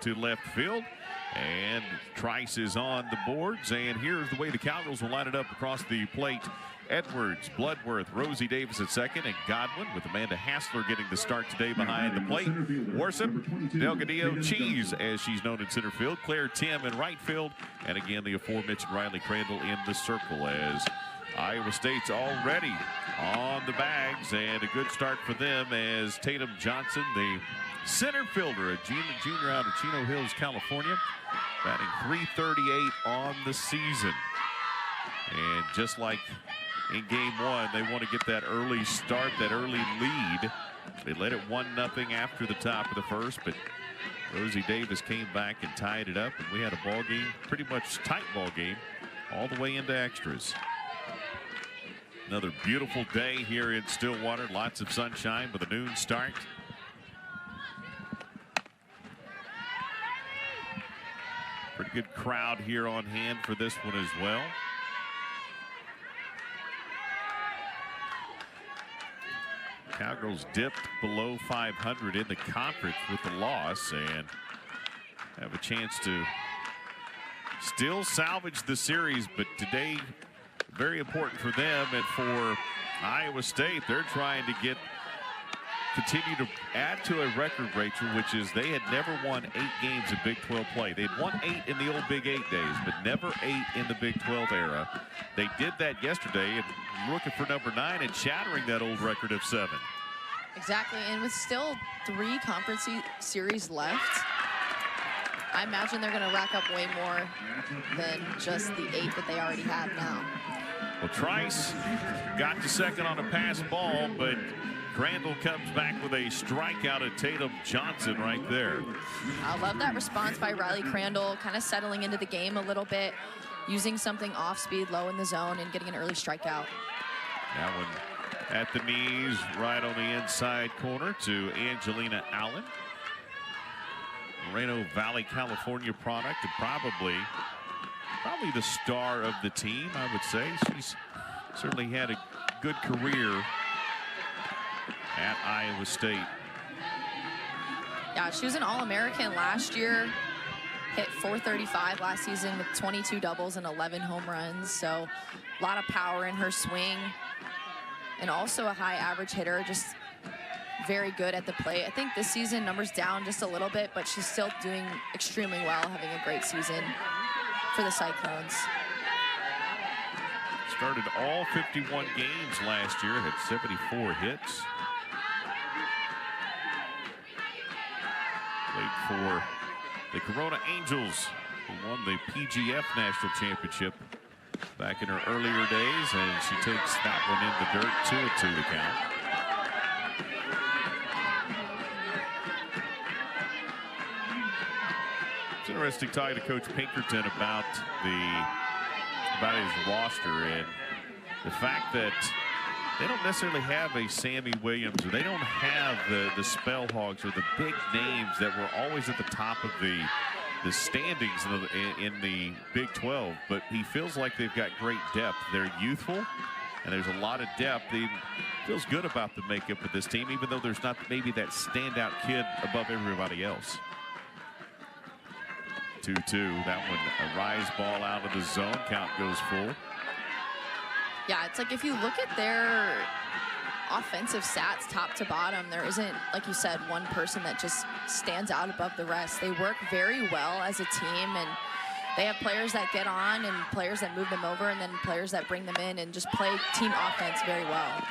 to left field. And Trice is on the boards. And here's the way the Cowgirls will line it up across the plate. Edwards, Bloodworth, Rosie Davis at second, and Godwin with Amanda Hassler getting the start today behind the plate. Worship, Delgadillo, Cheese, as she's known in center field. Claire Tim in right field. And again, the aforementioned Riley Crandall in the circle as Iowa State's already on the bags. And a good start for them as Tatum Johnson, the center fielder, a junior out of Chino Hills, California, batting .338 on the season. And just like in game one, they want to get that early start, that early lead. They led it 1-0 after the top of the first, but Rosie Davis came back and tied it up, and we had a ball game, pretty much tight ball game, all the way into extras. Another beautiful day here in Stillwater, lots of sunshine with a noon start. Pretty good crowd here on hand for this one as well. Cowgirls dipped below 500 in the conference with the loss and have a chance to still salvage the series, but today very important for them and for Iowa State. They're trying to continue to add to a record, Rachel, which is they had never won 8 games in Big 12 play. They'd won 8 in the old Big 8 days, but never 8 in the Big 12 era. They did that yesterday and looking for number 9 and shattering that old record of 7. Exactly, and with still 3 conference series left, I imagine they're going to rack up way more than just the 8 that they already have now. Well, Trice got to second on a pass ball, but Crandall comes back with a strikeout at Tatum Johnson right there. I love that response by Riley Crandall, kind of settling into the game a little bit, using something off speed, low in the zone, and getting an early strikeout. That one at the knees, right on the inside corner to Angelina Allen. Moreno Valley, California product, and probably the star of the team, I would say. She's certainly had a good career at Iowa State. Yeah, she was an All-American last year, hit .435 last season with 22 doubles and 11 home runs, so a lot of power in her swing, and also a high average hitter, just very good at the plate. I think this season numbers down just a little bit, but she's still doing extremely well, having a great season for the Cyclones. Started all 51 games last year, had 74 hits. Played for the Corona Angels, who won the PGF National Championship back in her earlier days, and she takes that one in the dirt, 2-2 to count. It's interesting talking to Coach Pinkerton about his roster and the fact that they don't necessarily have a Sammy Williams, or they don't have the Spellhogs or the big names that were always at the top of the standings in the Big 12, but he feels like they've got great depth. They're youthful, and there's a lot of depth. He feels good about the makeup of this team, even though there's not maybe that standout kid above everybody else. 2-2. That one, a rise ball out of the zone. Count goes full. Yeah, it's like if you look at their offensive stats top to bottom, there isn't, like you said, one person that just stands out above the rest. They work very well as a team, and they have players that get on and players that move them over, and then players that bring them in and just play team offense very well.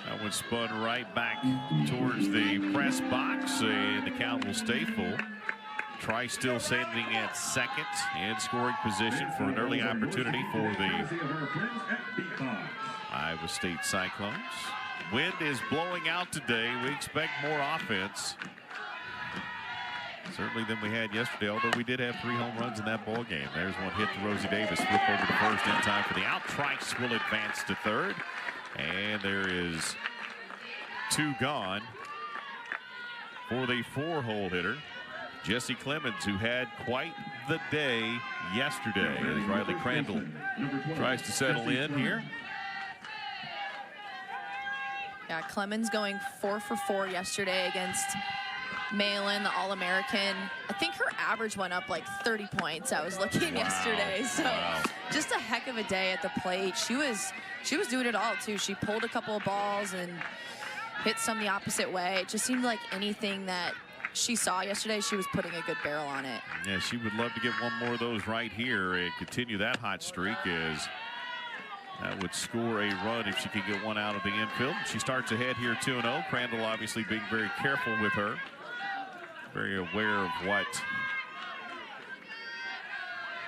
That one spun right back towards the press box, and the count will stay full. Trice still standing at second in scoring position for an early opportunity for the Iowa State Cyclones. Wind is blowing out today. We expect more offense, certainly than we had yesterday, although we did have 3 home runs in that ball game. There's one hit to Rosie Davis, flip over to first in time for the out. Trice will advance to third, and there is 2 gone for the 4-hole hitter, Jesse Clemens, who had quite the day yesterday as Riley Crandall tries to settle in here. Yeah, Clemens going 4 for 4 yesterday against Malin, the All-American. I think her average went up like 30 points. I was looking yesterday. So just a heck of a day at the plate. She was doing it all too. She pulled a couple of balls and hit some the opposite way. It just seemed like anything that she saw yesterday, she was putting a good barrel on it. Yeah, she would love to get one more of those right here and continue that hot streak, as that would score a run if she could get one out of the infield. She starts ahead here 2-0. Crandall obviously being very careful with her. Very aware of what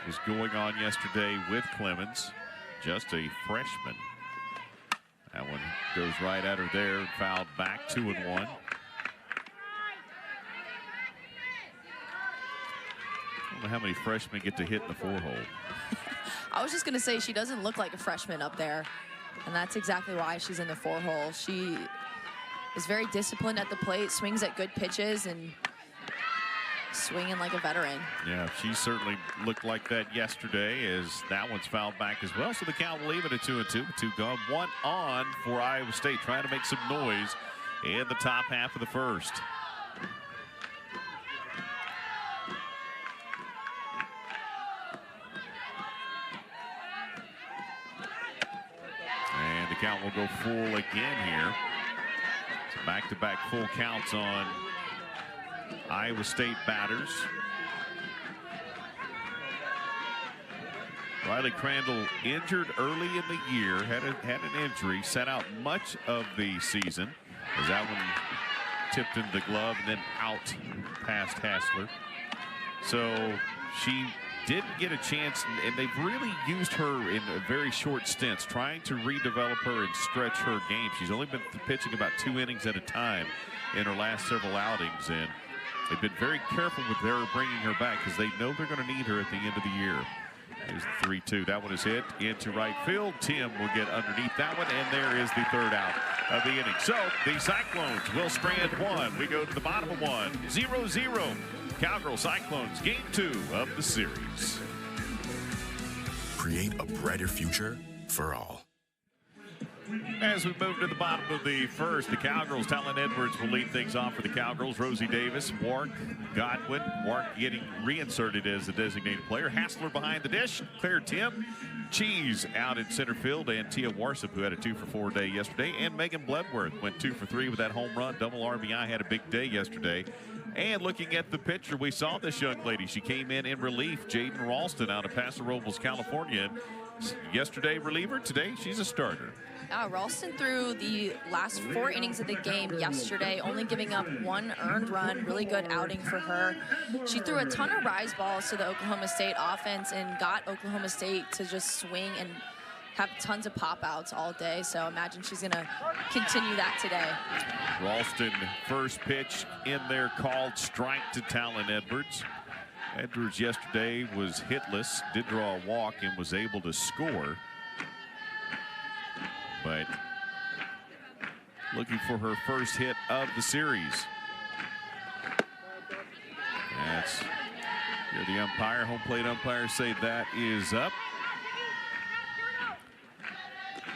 was going on yesterday with Clemens. Just a freshman. That one goes right at her there and fouled back, 2-1. I don't know how many freshmen get to hit in the 4-hole. I was just going to say, she doesn't look like a freshman up there, and that's exactly why she's in the 4-hole. She is very disciplined at the plate, swings at good pitches, and swinging like a veteran. Yeah, she certainly looked like that yesterday, as that one's fouled back as well. So the count will leave it at 2-2. 2 gone. 1 on for Iowa State, trying to make some noise in the top half of the first. And the count will go full again here. So back-to-back full counts on Iowa State batters. Riley Crandall injured early in the year, had an injury, sat out much of the season, as that one tipped into the glove and then out past Hassler. So she didn't get a chance, and they've really used her in very short stints, trying to redevelop her and stretch her game. She's only been pitching about 2 innings at a time in her last several outings, and they've been very careful with her bringing her back because they know they're going to need her at the end of the year. There's the 3-2. That one is hit into right field. Tim will get underneath that one, and there is the 3rd out of the inning. So the Cyclones will strand 1. We go to the bottom of 1. 0-0. Cowgirl Cyclones, game 2 of the series. Create a brighter future for all. As we move to the bottom of the first, the Cowgirls, Talon Edwards will lead things off for the Cowgirls. Rosie Davis, Wark, Godwin. Wark getting reinserted as the designated player. Hassler behind the dish. Claire Tim. Cheese out in center field. And Tia Warsip, who had a 2-for-4 day yesterday. And Megan Bloodworth went 2 for 3 with that home run. Double RBI, had a big day yesterday. And looking at the pitcher, we saw this young lady. She came in relief. Jaden Ralston out of Paso Robles, California. Yesterday, reliever. Today, she's a starter. Ralston threw the last 4 innings of the game yesterday, only giving up 1 earned run. Really good outing for her. She threw a ton of rise balls to the Oklahoma State offense and got Oklahoma State to just swing and have tons of pop outs all day. So imagine she's going to continue that today. Ralston, first pitch in there, called strike to Talon Edwards. Edwards yesterday was hitless, did draw a walk, and was able to score. But looking for her first hit of the series. That's here the umpire, home plate umpire, say that is up.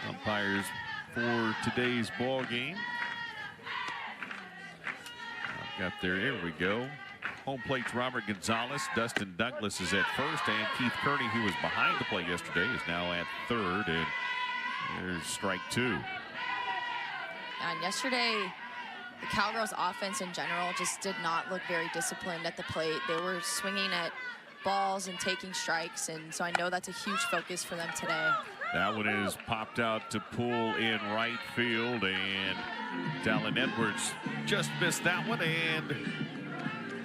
Umpires for today's ball game. I've got there we go. Home plate's Robert Gonzalez. Dustin Douglas is at first, and Keith Kearney, who was behind the plate yesterday, is now at third. And there's strike 2. And yesterday, the Cowgirls offense in general just did not look very disciplined at the plate. They were swinging at balls and taking strikes, and so I know that's a huge focus for them today. That one is popped out to pull in right field, and Talon Edwards just missed that one. And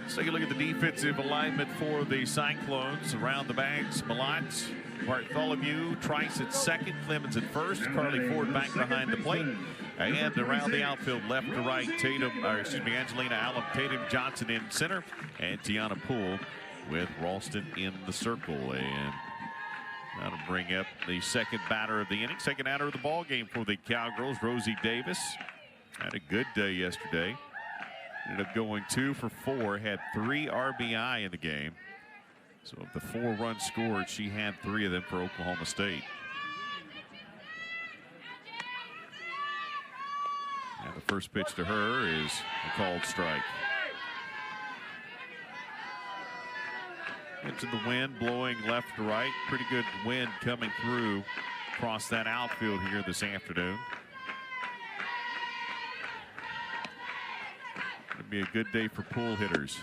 let's take a look at the defensive alignment for the Cyclones. Around the bags, Malott, Bartholomew, Trice at second, Clemens at first, Carly Ford back behind the plate. And around the outfield, left to right, Angelina Allen, Tatum Johnson in center, and Tiana Poole with Ralston in the circle. And that'll bring up the second batter of the inning, second batter of the ball game for the Cowgirls. Rosie Davis had a good day yesterday. Ended up going 2 for 4, had 3 RBI in the game. So of the 4 runs scored, she had 3 of them for Oklahoma State. And the first pitch to her is a called strike. Into the wind, blowing left to right. Pretty good wind coming through across that outfield here this afternoon. It'll be a good day for pool hitters.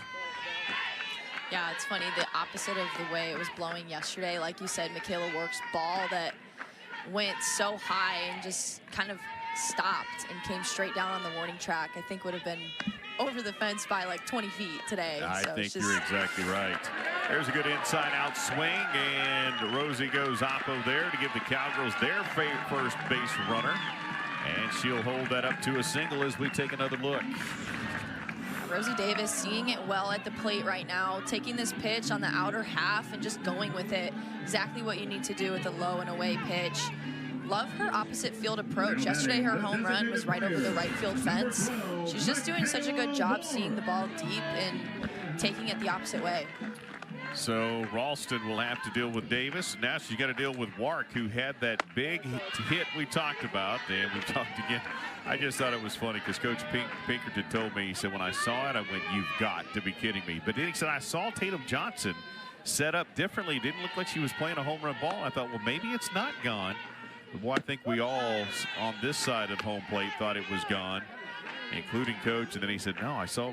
Yeah, it's funny, the opposite of the way it was blowing yesterday. Like you said, Michaela Work's ball that went so high and just kind of stopped and came straight down on the warning track, I think would have been over the fence by like 20 feet today. I think you're exactly right. There's a good inside-out swing, and Rosie goes oppo there to give the Cowgirls their first base runner. And she'll hold that up to a single as we take another look. Rosie Davis seeing it well at the plate right now, taking this pitch on the outer half and just going with it. Exactly what you need to do with a low and away pitch. Love her opposite field approach. Yesterday her home run was right over the right field fence. She's just doing such a good job seeing the ball deep and taking it the opposite way. So Ralston will have to deal with Davis. Now she's got to deal with Wark, who had that big hit we talked about. And we talked again. I just thought it was funny because Coach Pinkerton told me, he said, when I saw it, I went, you've got to be kidding me. But then he said, I saw Tatum Johnson set up differently. It didn't look like she was playing a home run ball. I thought, well, maybe it's not gone. But boy, I think we all on this side of home plate thought it was gone, including Coach. And then he said, no, I saw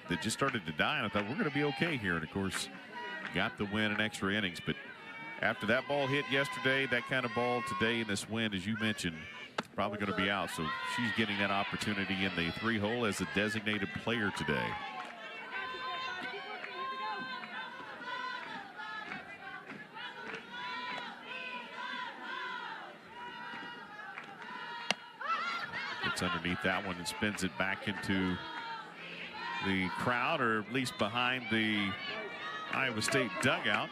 it just started to die. And I thought, we're going to be okay here. And of course, got the win in extra innings. But after that ball hit yesterday, that kind of ball today in this wind, as you mentioned, probably going to be out. So she's getting that opportunity in the 3-hole as a designated player today. Gets underneath that one and spins it back into the crowd, or at least behind the Iowa State dugout.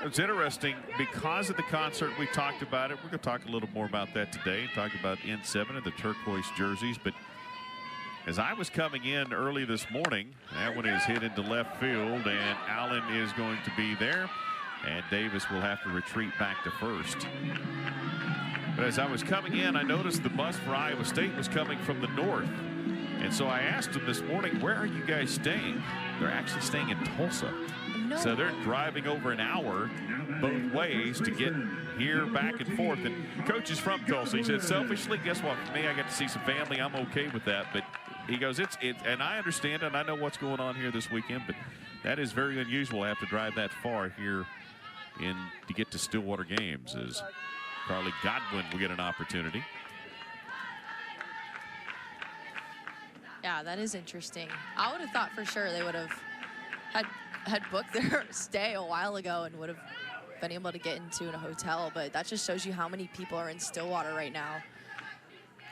It's interesting because of the concert. We talked about it. We're going to talk a little more about that today. Talk about N7 and the turquoise jerseys. But as I was coming in early this morning, that one is hit into left field, and Allen is going to be there, and Davis will have to retreat back to first. But as I was coming in, I noticed the bus for Iowa State was coming from the north. And so I asked them this morning, where are you guys staying? They're actually staying in Tulsa. No. So they're driving over an hour both ways to get here back and forth. And Coach is from Tulsa. He said, selfishly, guess what? For me, I get to see some family. I'm okay with that. But he goes, it's and I understand and I know what's going on here this weekend, but that is very unusual to have to drive that far here to get to Stillwater games. As Carly Godwin will get an opportunity. Yeah, that is interesting. I would have thought for sure they would have had booked their stay a while ago and would have been able to get into a hotel, but that just shows you how many people are in Stillwater right now.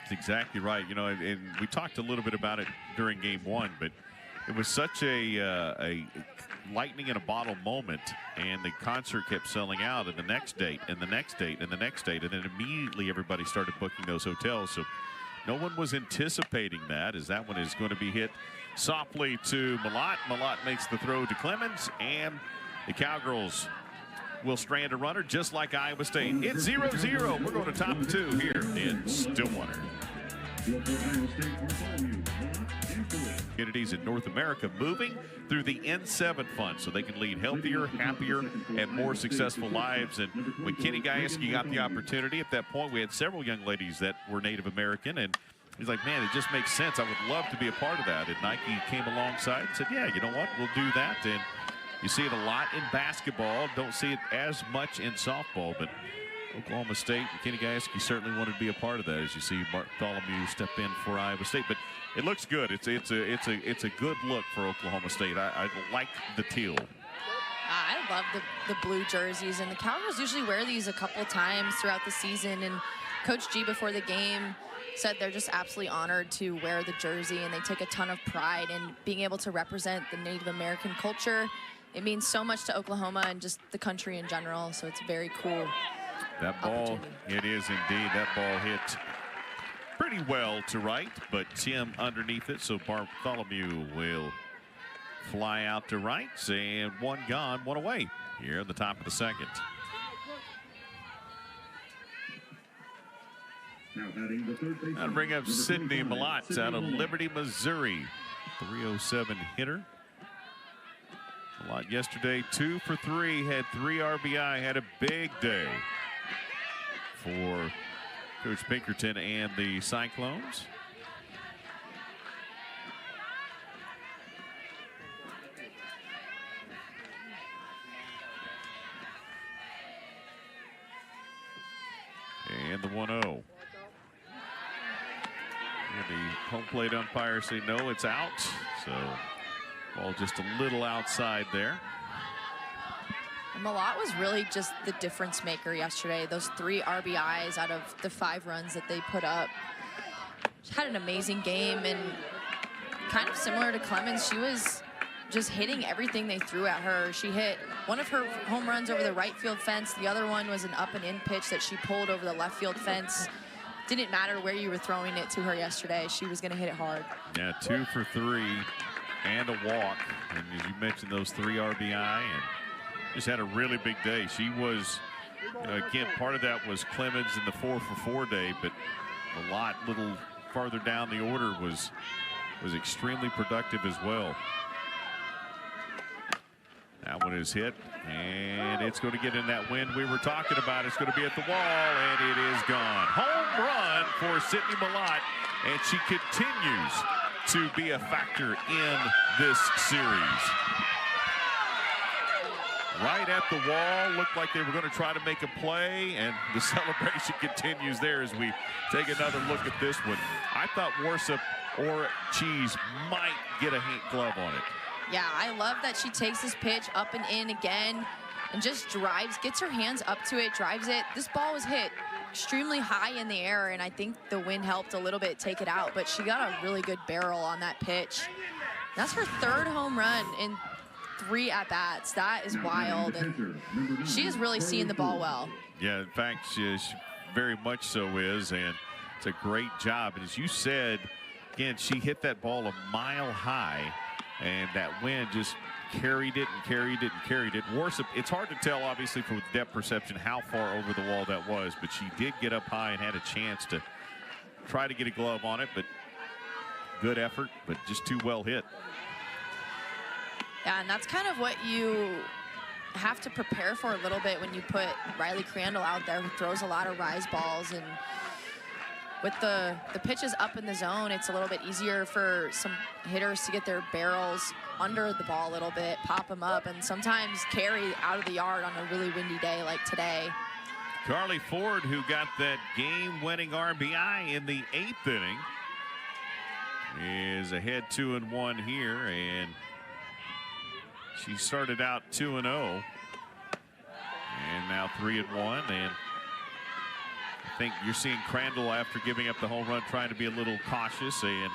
That's exactly right. You know, and we talked a little bit about it during game one, but it was such a lightning in a bottle moment, and the concert kept selling out, and the next date and the next date and the next date, and then immediately everybody started booking those hotels. So no one was anticipating that, as that one is going to be hit softly to Malott. Malott makes the throw to Clemens, and the Cowgirls will strand a runner just like Iowa State. It's 0-0. We're going to top two here in Stillwater. Communities in North America moving through the N7 fund so they can lead healthier, happier, and more successful lives. And when Kenny Gajewski got the opportunity, at that point we had several young ladies that were Native American, and he's like, man, it just makes sense. I would love to be a part of that. And Nike came alongside and said, yeah, you know what, we'll do that. And you see it a lot in basketball. Don't see it as much in softball, but Oklahoma State and Kenny Gajewski certainly wanted to be a part of that, as you see Bartholomew step in for Iowa State. But it looks good. It's a good look for Oklahoma State. I like the teal. I love the blue jerseys, and the Cowgirls usually wear these a couple times throughout the season. And Coach G before the game said they're just absolutely honored to wear the jersey, and they take a ton of pride in being able to represent the Native American culture. It means so much to Oklahoma and just the country in general, so it's very cool. That ball, it is indeed. That ball hit pretty well to right, but Tim underneath it, so Bartholomew will fly out to right, and one gone, one away here in the top of the second. I'll bring up Sydney Malott out of Liberty, Missouri. 307 hitter. A lot yesterday, 2 for 3, had 3 RBI, had a big day for Coach Pinkerton and the Cyclones. And the 1-0. And the home plate umpire say no, it's out. So ball just a little outside there. Malott was really just the difference maker yesterday. Those 3 RBIs out of the 5 runs that they put up. She had an amazing game, and kind of similar to Clemens, she was just hitting everything they threw at her. She hit one of her home runs over the right field fence. The other one was an up and in pitch that she pulled over the left field fence. Didn't matter where you were throwing it to her yesterday. She was going to hit it hard. Yeah, 2 for 3 and a walk. And as you mentioned, those 3 RBI, and just had a really big day. She was, again, part of that was Clemens in the 4 for 4 day, but a little farther down the order was extremely productive as well. That one is hit, and it's going to get in that wind we were talking about. It's going to be at the wall, and it is gone. Home run for Sydney Malott, and she continues to be a factor in this series. Right at the wall, looked like they were going to try to make a play, and the celebration continues there as we take another look at this one. I thought Worsup or Cheese might get a glove on it. Yeah, I love that she takes this pitch up and in again and just drives, gets her hands up to it, drives it. This ball was hit extremely high in the air, and I think the wind helped a little bit take it out, but she got a really good barrel on that pitch. That's her 3rd home run in 3 at-bats. That is wild, and she is really seeing the ball well. Yeah, in fact, she very much so is, and it's a great job. And as you said, again, she hit that ball a mile high, and that wind just carried it and carried it and carried it. Worsup, it's hard to tell, obviously, from depth perception how far over the wall that was, but she did get up high and had a chance to try to get a glove on it, but good effort, but just too well hit. Yeah, and that's kind of what you have to prepare for a little bit when you put Riley Crandall out there, who throws a lot of rise balls. And with the pitches up in the zone, it's a little bit easier for some hitters to get their barrels under the ball a little bit, pop them up, and sometimes carry out of the yard on a really windy day like today. Carly Ford, who got that game-winning RBI in the 8th inning, is ahead 2-1 here, and she started out 2-0, and now 3-1, and I think you're seeing Crandall, after giving up the home run, trying to be a little cautious, and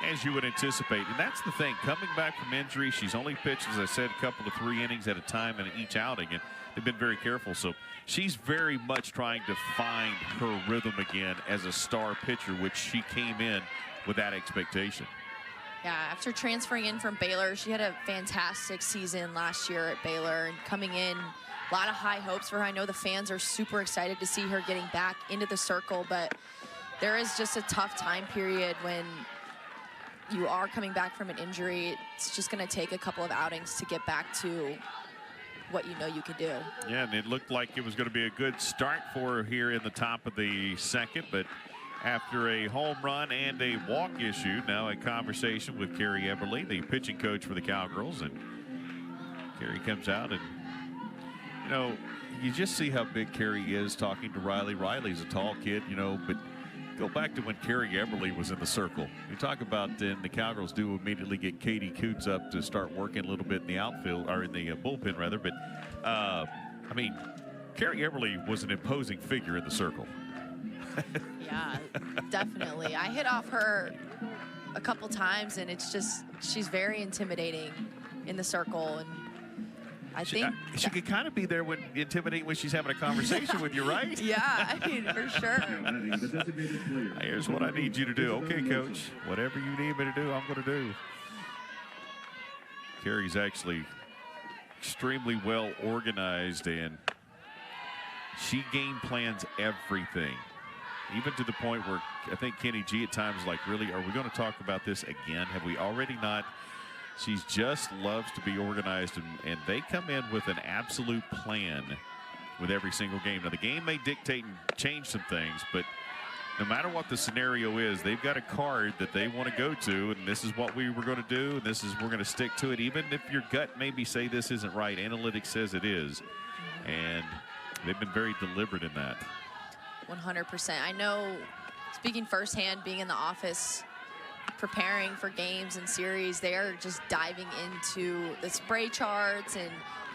as you would anticipate. And that's the thing, coming back from injury, she's only pitched, as I said, a couple of 3 innings at a time in each outing, and they've been very careful. So she's very much trying to find her rhythm again as a star pitcher, which she came in with that expectation. Yeah, after transferring in from Baylor, she had a fantastic season last year at Baylor, and coming in, a lot of high hopes for her. I know the fans are super excited to see her getting back into the circle, but there is just a tough time period when you are coming back from an injury. It's just going to take a couple of outings to get back to what you know you can do. Yeah, and it looked like it was going to be a good start for her here in the top of the 2nd, but after a home run and a walk issue, now a conversation with Carrie Eberly, the pitching coach for the Cowgirls, and Carrie comes out, and you know, you just see how big Carrie is talking to Riley. Riley's a tall kid, you know, but go back to when Carrie Eberly was in the circle. You talk about then the Cowgirls do immediately get Katie Coots up to start working a little bit in the outfield, or in the bullpen rather. But I mean, Carrie Eberly was an imposing figure in the circle. Yeah, definitely. I hit off her a couple times, and it's just, she's very intimidating in the circle, and I think she could kind of be there when intimidating when she's having a conversation with you, right? Yeah, I mean, for sure. Here's what I need you to do. Okay, coach, whatever you need me to do, I'm going to do. Carrie's actually extremely well organized, and she game plans everything, even to the point where I think Kenny G at times like, really, are we going to talk about this again? Have we already not She just loves to be organized, and they come in with an absolute plan with every single game. Now, the game may dictate and change some things, but no matter what the scenario is, they've got a card that they want to go to, and this is what we were going to do, and we're going to stick to it, even if your gut maybe say this isn't right. Analytics says it is, and they've been very deliberate in that. 100%. I know, speaking firsthand, being in the office, preparing for games and series, they are just diving into the spray charts and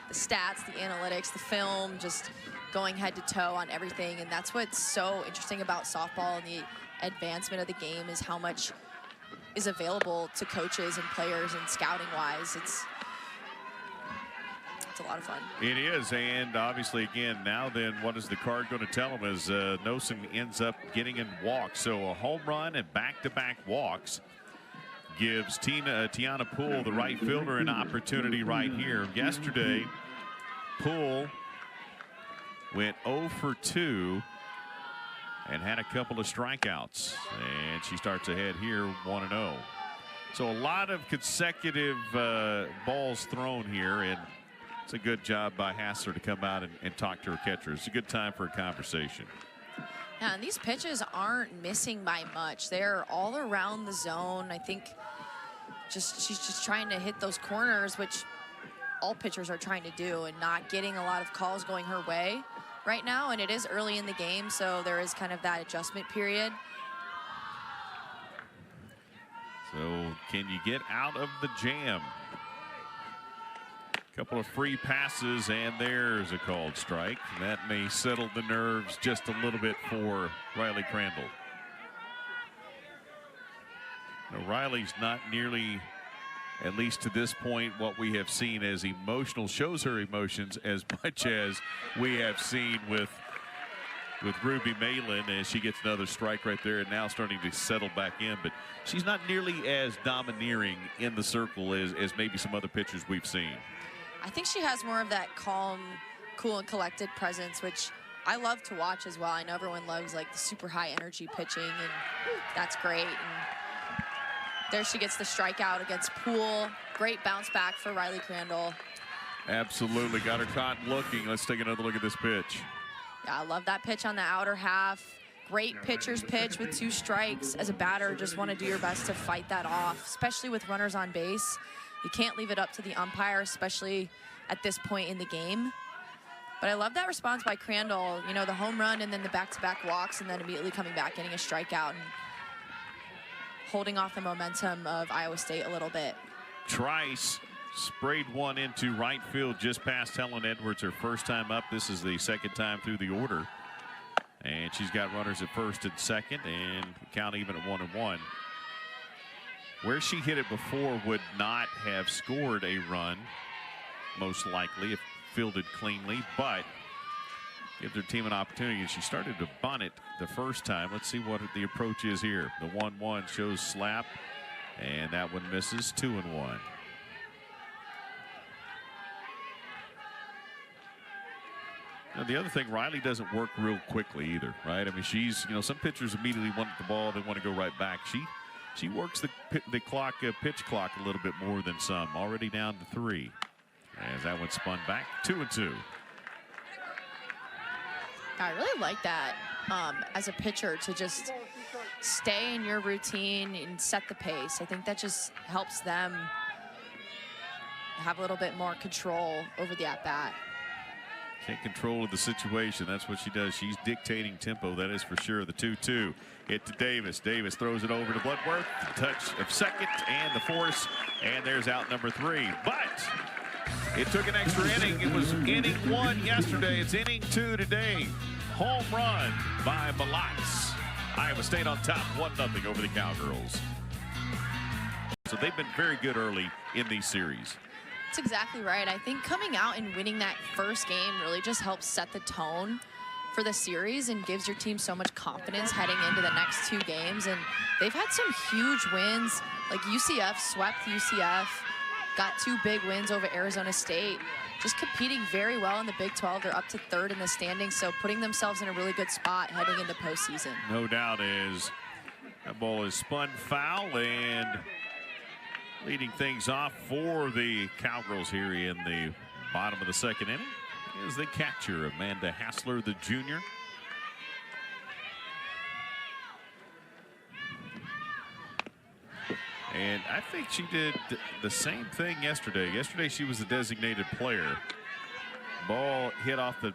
the stats, the analytics, the film, just going head to toe on everything. And that's what's so interesting about softball and the advancement of the game, is how much is available to coaches and players and scouting wise. It's a lot of fun. It is, and obviously, again, now then, what is the card going to tell them as Nosen ends up getting in walks. So a home run and back-to-back walks gives Tiana Poole, the right fielder, an opportunity right here. Yesterday, Poole went 0 for 2 and had a couple of strikeouts, and she starts ahead here 1-0. So a lot of consecutive balls thrown here, and it's a good job by Hassler to come out and talk to her catcher. It's a good time for a conversation. Yeah, and these pitches aren't missing by much. They're all around the zone. I think she's just trying to hit those corners, which all pitchers are trying to do, and not getting a lot of calls going her way right now. And it is early in the game, so there is kind of that adjustment period. So can you get out of the jam? Couple of free passes, and there's a called strike. That may settle the nerves just a little bit for Riley Crandall. Now, Riley's not nearly, at least to this point, what we have seen as emotional, shows her emotions as much as we have seen with Ruby Malin, as she gets another strike right there and now starting to settle back in. But she's not nearly as domineering in the circle as maybe some other pitchers we've seen. I think she has more of that calm, cool, and collected presence, which I love to watch as well. I know everyone loves like the super high energy pitching, and that's great. And there she gets the strikeout against Poole. Great bounce back for Riley Crandall. Absolutely, got her caught looking. Let's take another look at this pitch. Yeah, I love that pitch on the outer half. Great pitcher's pitch with 2 strikes. As a batter, just want to do your best to fight that off, especially with runners on base. You can't leave it up to the umpire, especially at this point in the game. But I love that response by Crandall. You know, the home run and then the back-to-back walks, and then immediately coming back, getting a strikeout, and holding off the momentum of Iowa State a little bit. Trice sprayed one into right field just past Helen Edwards, her first time up. This is the second time through the order. And she's got runners at first and second, and count even at 1-1. Where she hit it before would not have scored a run, most likely, if fielded cleanly, but gives her team an opportunity. She started to bunt it the first time. Let's see what the approach is here. The 1-1 shows slap, and that one misses. 2-1. Now, the other thing, Riley doesn't work real quickly either, right? I mean, she's, you know, some pitchers immediately want the ball, they want to go right back. She works the clock, pitch clock a little bit more than some. Already down to 3. As that one spun back, 2-2. I really like that as a pitcher, to just stay in your routine and set the pace. I think that just helps them have a little bit more control over the at-bat. Take control of the situation. That's what she does. She's dictating tempo, that is for sure. The 2-2 hit to Davis. Davis throws it over to Bloodworth. Touch of second and the force, and there's out number 3. But it took an extra inning. It was inning 1 yesterday. It's inning 2 today. Home run by Malatz. Iowa State on top, 1-0 over the Cowgirls. So they've been very good early in these series. That's exactly right. I think coming out and winning that first game really just helps set the tone for the series and gives your team so much confidence heading into the next 2 games. And they've had some huge wins, like UCF swept UCF, got 2 big wins over Arizona State, just competing very well in the Big 12. They're up to 3rd in the standings, so putting themselves in a really good spot heading into postseason. No doubt, is that ball is spun foul, and Leading things off for the Cowgirls here in the bottom of the second inning is the catcher, Amanda Hassler, the junior. And I think she did the same thing yesterday. Yesterday she was the designated player. Ball hit off the,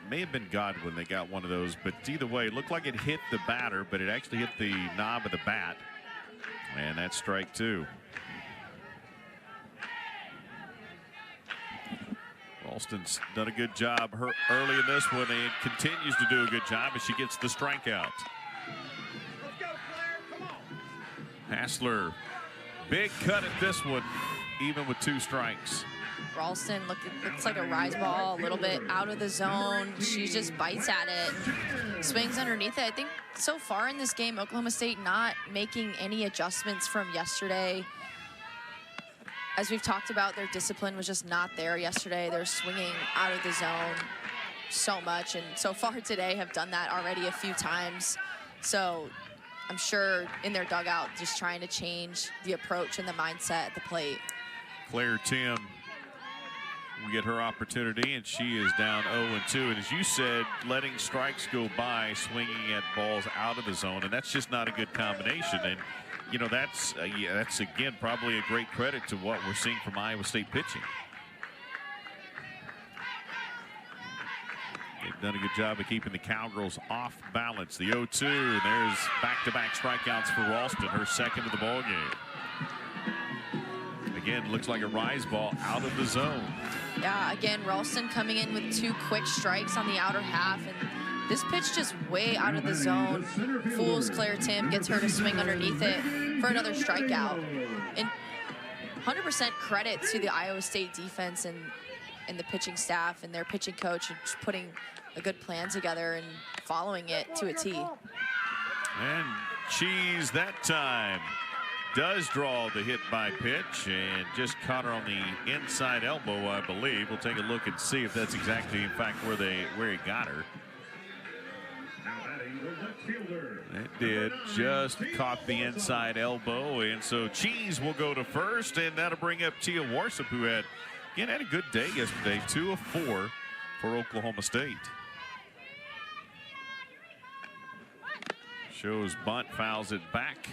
may have been Godwin that got one of those, but either way, it looked like it hit the batter, but it actually hit the knob of the bat. And that's strike two. Ralston's done a good job early in this one and continues to do a good job as she gets the strikeout. Hassler, big cut at this one, even with 2 strikes. Ralston looks like a rise ball, a little bit out of the zone. She just bites at it, swings underneath it. I think so far in this game, Oklahoma State not making any adjustments from yesterday. As we've talked about, their discipline was just not there yesterday. They're swinging out of the zone so much, and so far today have done that already a few times. So I'm sure in their dugout just trying to change the approach and the mindset at the plate. Claire Tim will get her opportunity, and she is down 0-2. And as you said, letting strikes go by, swinging at balls out of the zone, and that's just not a good combination. And you know, that's again probably a great credit to what we're seeing from Iowa State pitching. They've done a good job of keeping the Cowgirls off balance. The 0-2, and there's back-to-back strikeouts for Ralston, her second of the ball game. Again, looks like a rise ball out of the zone. Yeah, again, Ralston coming in with 2 quick strikes on the outer half, and this pitch just way out of the zone. Fools Claire Tim, gets her to swing underneath it for another strikeout. And 100% credit to the Iowa State defense and the pitching staff and their pitching coach, and just putting a good plan together and following it to a T. And Cheese that time does draw the hit by pitch and just caught her on the inside elbow, I believe. We'll take a look and see if that's exactly, in fact, where he got her. It did, just caught the inside elbow, and so Cheese will go to first, and that'll bring up Tia Warsup, who had a good day yesterday, 2 of 4 for Oklahoma State. Shows bunt, fouls it back,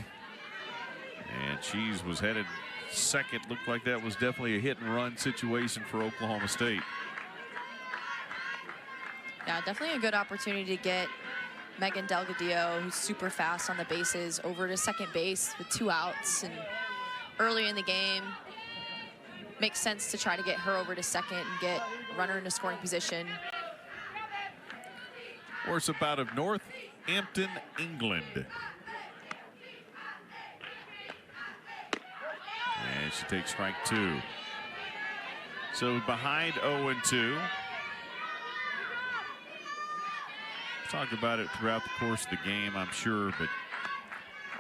and Cheese was headed second. Looked like that was definitely a hit and run situation for Oklahoma State. Yeah, definitely a good opportunity to get Megan Delgadillo, who's super fast on the bases, over to second base with 2 outs. And early in the game, makes sense to try to get her over to second and get a runner in a scoring position. Warsup out of Northampton, England. And she takes strike 2. So behind 0-2. Talk about it throughout the course of the game, I'm sure, but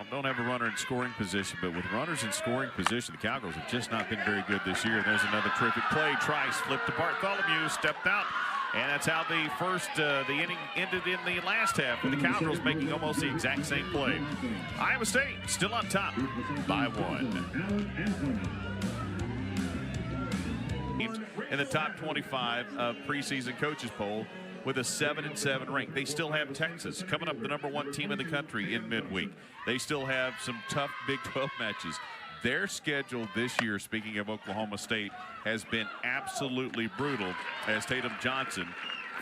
don't have a runner in scoring position. But with runners in scoring position, the Cowgirls have just not been very good this year. There's another terrific play. Trice flipped to Bartholomew, stepped out, and that's how the inning ended in the last half, with the Cowgirls making almost the exact same play. Iowa State still on top by 1. In the top 25 of preseason coaches poll, with a 7-7 rank. They still have Texas coming up, the #1 team in the country, in midweek. They still have some tough Big 12 matches. Their schedule this year, speaking of Oklahoma State, has been absolutely brutal as Tatum Johnson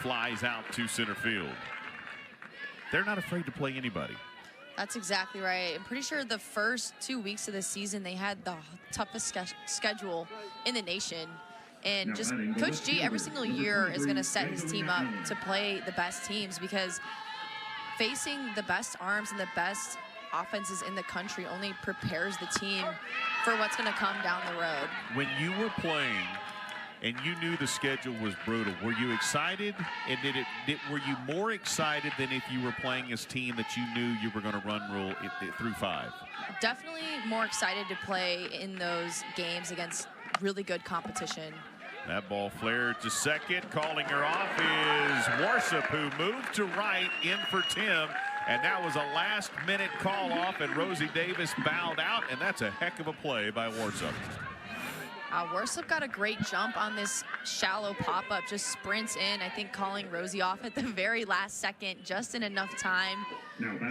flies out to center field. They're not afraid to play anybody. That's exactly right. I'm pretty sure the first 2 weeks of the season, they had the toughest schedule in the nation. And just Coach G every single year is going to set his team up to play the best teams, because facing the best arms and the best offenses in the country only prepares the team for what's going to come down the road. When you were playing and you knew the schedule was brutal, were you excited? And were you more excited than if you were playing this team that you knew you were going to run rule through 5? Definitely more excited to play in those games against really good competition. That ball flared to second. Calling her off is Warsup, who moved to right, in for Tim, And that was a last-minute call-off, and Rosie Davis bowed out, and that's a heck of a play by Warsup. Warsup got a great jump on this shallow pop-up, just sprints in, I think calling Rosie off at the very last second, just in enough time.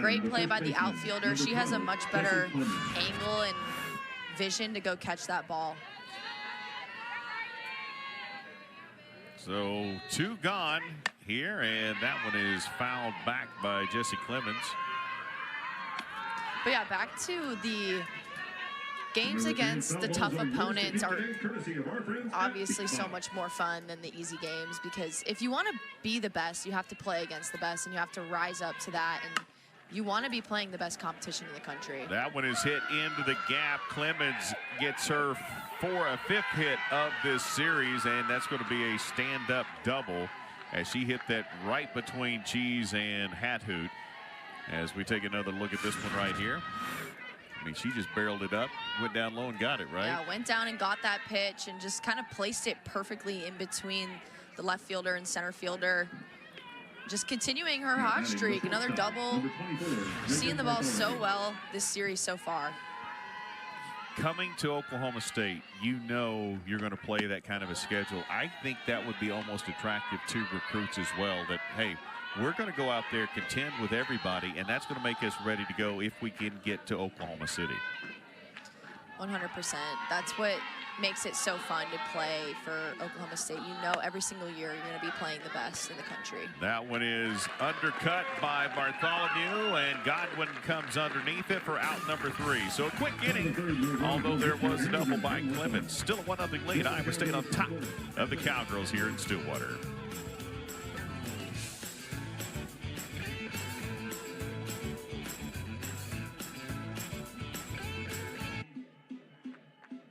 Great play by the outfielder. She has a much better angle and vision to go catch that ball. So 2 gone here, and that one is fouled back by Jessie Clemens. But yeah, back to the games against the tough opponents are obviously so much more fun than the easy games, because if you want to be the best, you have to play against the best, and you have to rise up to that, and you want to be playing the best competition in the country. That one is hit into the gap. Clemens gets her for a 5th hit of this series, and that's going to be a stand-up double as she hit that right between Cheese and Hathoot. As we take another look at this one right here. I mean, she just barreled it up, went down low and got it, right? Yeah, went down and got that pitch and just kind of placed it perfectly in between the left fielder and center fielder. Just continuing her hot streak, another double. Seeing the ball so well this series so far. Coming to Oklahoma State, you know you're going to play that kind of a schedule. I think that would be almost attractive to recruits as well, that, hey, we're going to go out there, contend with everybody, and that's going to make us ready to go if we can get to Oklahoma City. 100%. That's what makes it so fun to play for Oklahoma State. You know every single year you're going to be playing the best in the country. That one is undercut by Bartholomew, and Godwin comes underneath it for out number 3. So a quick inning, although there was a double by Clemens. Still a 1-0 lead. Iowa State on top of the Cowgirls here in Stillwater.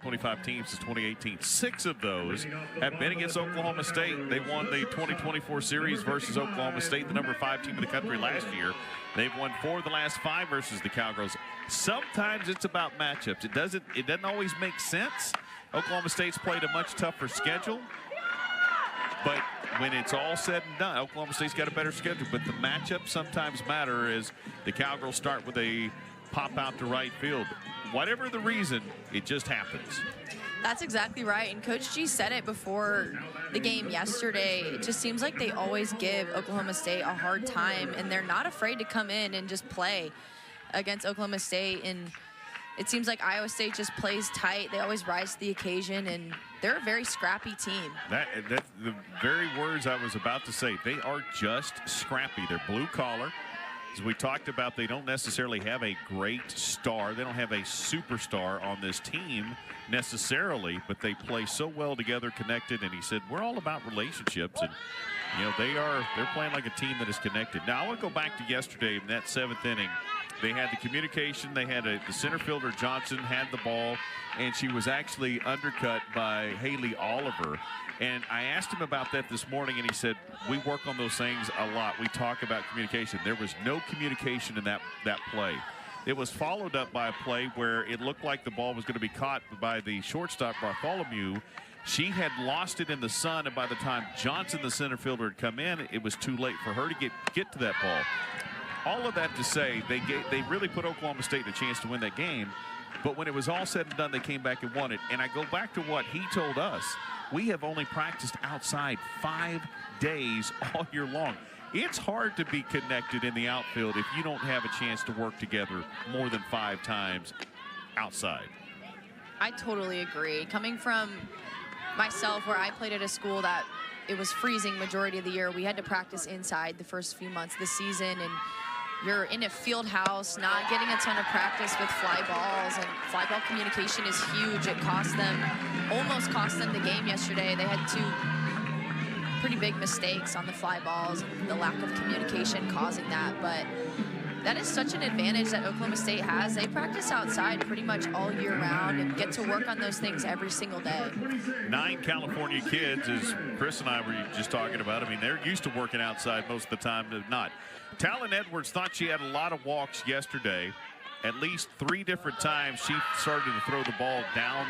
'25 teams since 2018. 6 of those have been against Oklahoma State. They won the 2024 series versus Oklahoma State, the number 5 team in the country last year. They've won 4 of the last 5 versus the Cowgirls. Sometimes it's about matchups. It doesn't always make sense. Oklahoma State's played a much tougher schedule, but when it's all said and done, Oklahoma State's got a better schedule, but the matchups sometimes matter as the Cowgirls start with a pop out to right field. Whatever the reason, it just happens. That's exactly right, and Coach G said it before the game yesterday. It just seems like they always give Oklahoma State a hard time, and they're not afraid to come in and just play against Oklahoma State. And it seems like Iowa State just plays tight. They always rise to the occasion, and they're a very scrappy team. That's the very words I was about to say. They are just scrappy. They're blue collar. As we talked about, they don't necessarily have a great star. They don't have a superstar on this team necessarily, but they play so well together, connected. And he said, we're all about relationships. And, you know, they're playing like a team that is connected. Now, I want to go back to yesterday in that 7th inning. They had the communication. They had the center fielder, Johnson, had the ball, and she was actually undercut by Haley Oliver. And I asked him about that this morning, and he said, we work on those things a lot. We talk about communication. There was no communication in that play. It was followed up by a play where it looked like the ball was going to be caught by the shortstop, Bartholomew. She had lost it in the sun, and by the time Johnson, the center fielder, had come in, it was too late for her to get to that ball. All of that to say, they really put Oklahoma State a chance to win that game. But when it was all said and done, they came back and won it. And I go back to what he told us. We have only practiced outside 5 days all year long. It's hard to be connected in the outfield if you don't have a chance to work together more than 5 times outside. I totally agree. Coming from myself, where I played at a school that it was freezing majority of the year, we had to practice inside the first few months of the season, and you're in a field house, not getting a ton of practice with fly balls, and fly ball communication is huge. It almost cost them the game yesterday. They had 2 pretty big mistakes on the fly balls, and the lack of communication causing that. But that is such an advantage that Oklahoma State has. They practice outside pretty much all year round and get to work on those things every single day. 9 California kids, as Chris and I were just talking about. I mean, they're used to working outside most of the time. They're not. Talon Edwards thought she had a lot of walks yesterday. At least 3 different times she started to throw the ball down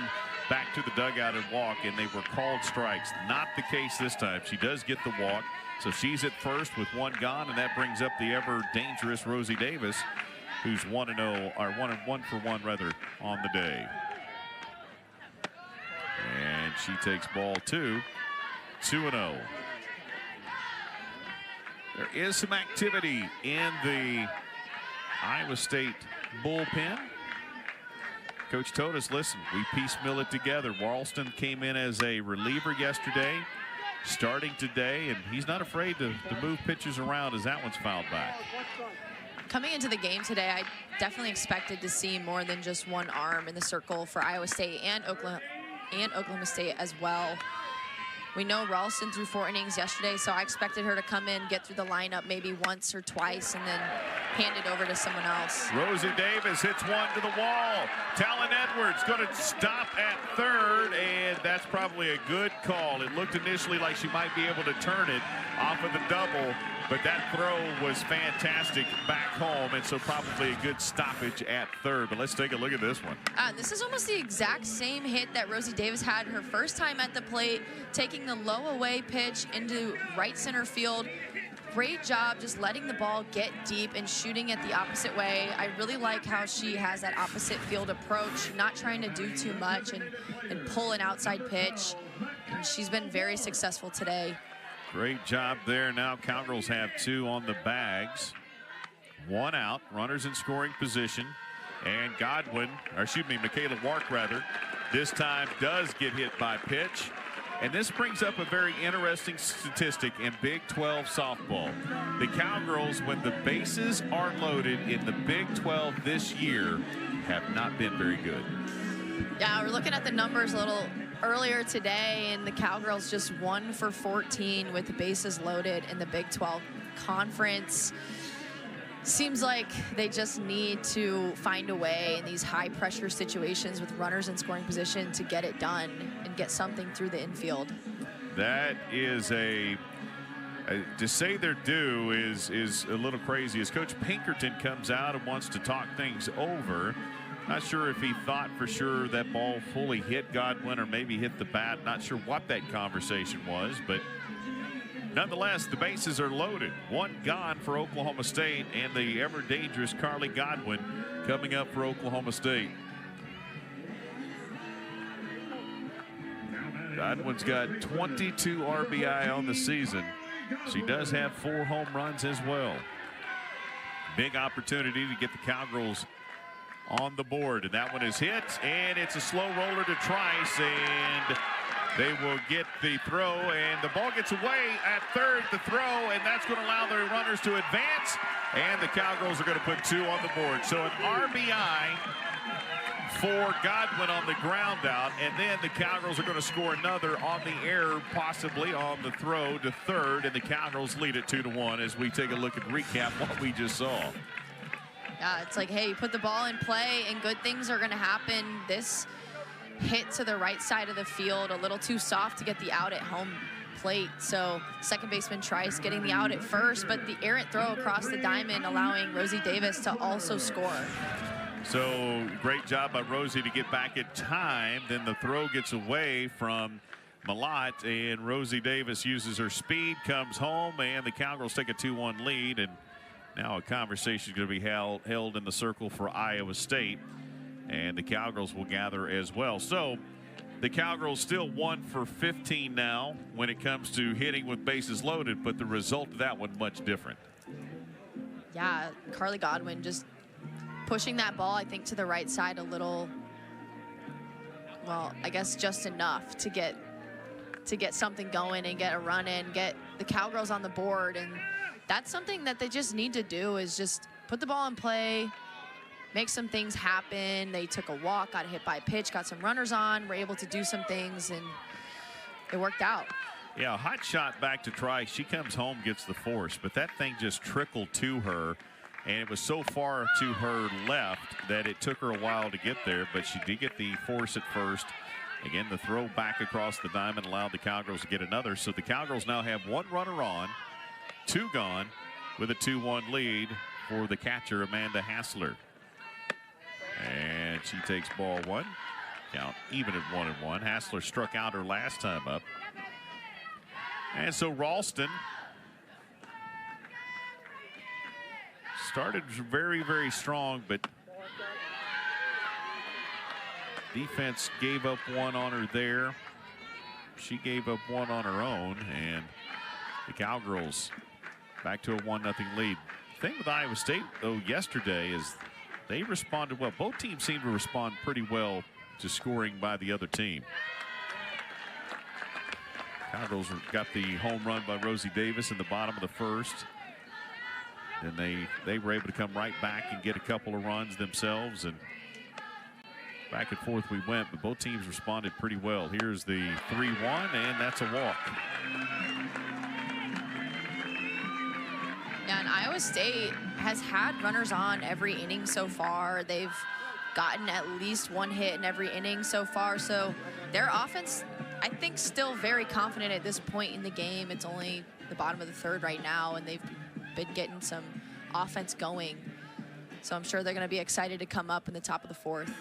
back to the dugout and walk, and they were called strikes. Not the case this time. She does get the walk, so she's at first with one gone, and that brings up the ever dangerous Rosie Davis, who's 1-0, or 1 for 1 rather, on the day. And she takes ball 2, 2-0. There is some activity in the Iowa State bullpen. Coach told us, listen, we piecemeal it together. Walston came in as a reliever yesterday, starting today, and he's not afraid to move pitchers around as that one's fouled back. Coming into the game today, I definitely expected to see more than just one arm in the circle for Iowa State and Oklahoma State as well. We know Ralston threw 4 innings yesterday, so I expected her to come in, get through the lineup maybe once or twice, and then hand it over to someone else. Rosie Davis hits one to the wall. Talon Edwards going to stop at third, and that's probably a good call. It looked initially like she might be able to turn it off of the double, but that throw was fantastic back home, and so probably a good stoppage at third. But let's take a look at this one. This is almost the exact same hit that Rosie Davis had her first time at the plate, taking the low away pitch into right center field. Great job just letting the ball get deep and shooting it the opposite way. I really like how she has that opposite field approach, not trying to do too much and pull an outside pitch. And she's been very successful today. Great job there. Now Cowgirls have 2 on the bags. 1 out, runners in scoring position. And Michaela Wark rather, this time does get hit by pitch. And this brings up a very interesting statistic in Big 12 softball. The Cowgirls, when the bases are loaded in the Big 12 this year, have not been very good. Yeah, we're looking at the numbers a little earlier today, and the Cowgirls just 1 for 14 with the bases loaded in the Big 12 conference. Seems like they just need to find a way in these high pressure situations with runners in scoring position to get it done and get something through the infield. That is to say they're due is a little crazy as Coach Pinkerton comes out and wants to talk things over. Not sure if he thought for sure that ball fully hit Godwin or maybe hit the bat. Not sure what that conversation was, but nonetheless, the bases are loaded. 1 gone for Oklahoma State, and the ever dangerous Carly Godwin coming up for Oklahoma State. Godwin's got 22 RBI on the season. She does have 4 home runs as well. Big opportunity to get the Cowgirls on the board, and that one is hit, and it's a slow roller to Trice, and they will get the throw, and the ball gets away at third, the throw, and that's going to allow their runners to advance, and the Cowgirls are going to put 2 on the board. So an RBI for Godwin on the ground out, and then the Cowgirls are going to score another on the air, possibly on the throw to third, and the Cowgirls lead it 2-1 as we take a look and recap what we just saw. Yeah, it's like, hey, you put the ball in play and good things are going to happen. This hit to the right side of the field, a little too soft to get the out at home plate. So second baseman Trice getting the out at first, but the errant throw across the diamond allowing Rosie Davis to also score. So great job by Rosie to get back in time. Then the throw gets away from Malott, and Rosie Davis uses her speed, comes home, and the Cowgirls take a 2-1 lead. And now a conversation is going to be held in the circle for Iowa State, and the Cowgirls will gather as well. So the Cowgirls still 1 for 15 now when it comes to hitting with bases loaded, but the result of that one much different. Yeah, Carly Godwin just pushing that ball, I think, to the right side a little, well, I guess just enough to get something going and get a run in, get the Cowgirls on the board. And that's something that they just need to do, is just put the ball in play, make some things happen. They took a walk, got hit by a pitch, got some runners on, were able to do some things, and it worked out. Yeah, hot shot back to Trice. She comes home, gets the force, but that thing just trickled to her, and it was so far to her left that it took her a while to get there, but she did get the force at first. Again, the throw back across the diamond allowed the Cowgirls to get another. So the Cowgirls now have 1 runner on, 2 gone, with a 2-1 lead for the catcher, Amanda Hassler. And she takes ball 1. Count even at 1-1. Hassler struck out her last time up. And so Ralston started very, very strong, but defense gave up one on her there. She gave up one on her own, and the Cowgirls back to a 1-0 lead. The thing with Iowa State, though, yesterday is they responded well. Both teams seem to respond pretty well to scoring by the other team. Cowgirls got the home run by Rosie Davis in the bottom of the first. And they were able to come right back and get a couple of runs themselves, and back and forth we went, but both teams responded pretty well. Here's the 3-1, and that's a walk. Yeah, and Iowa State has had runners on every inning so far. They've gotten at least one hit in every inning so far. So their offense, I think, still very confident at this point in the game. It's only the bottom of the third right now, and they've been getting some offense going. So I'm sure they're going to be excited to come up in the top of the fourth.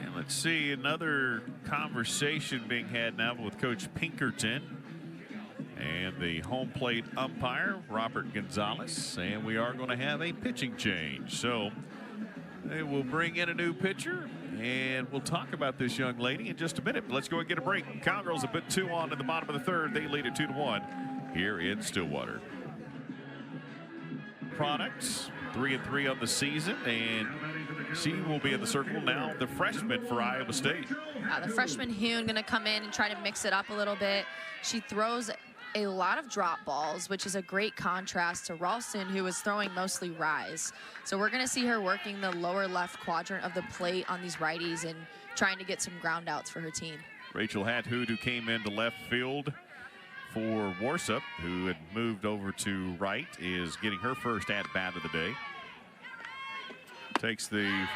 And let's see, another conversation being had now with Coach Pinkerton and the home plate umpire, Robert Gonzalez. And we are going to have a pitching change. So they will bring in a new pitcher, and we'll talk about this young lady in just a minute. But let's go and get a break. Cowgirls have put 2 on in the bottom of the third. They lead it 2-1 here in Stillwater. Products 3-3 on the season, and she will be in the circle now, the freshman for Iowa State. The freshman Hoon going to come in and try to mix it up a little bit. She throws a lot of drop balls, which is a great contrast to Ralston, who was throwing mostly rise. So we're going to see her working the lower left quadrant of the plate on these righties and trying to get some ground outs for her team. Rachel Hathood, who came into left field for Warsup, who had moved over to right, is getting her first at-bat of the day. Takes the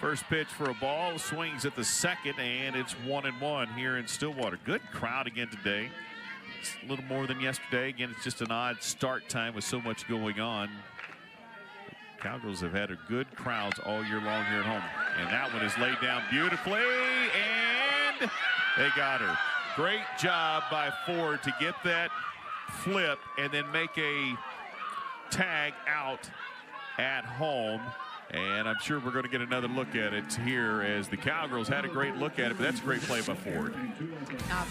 first pitch for a ball, swings at the second, and it's 1-1 here in Stillwater. Good crowd again today. It's a little more than yesterday. Again, it's just an odd start time with so much going on. Cowgirls have had a good crowds all year long here at home. And that one is laid down beautifully, and they got her. Great job by Ford to get that flip and then make a tag out at home. And I'm sure we're going to get another look at it here as the Cowgirls had a great look at it, but that's a great play by Ford.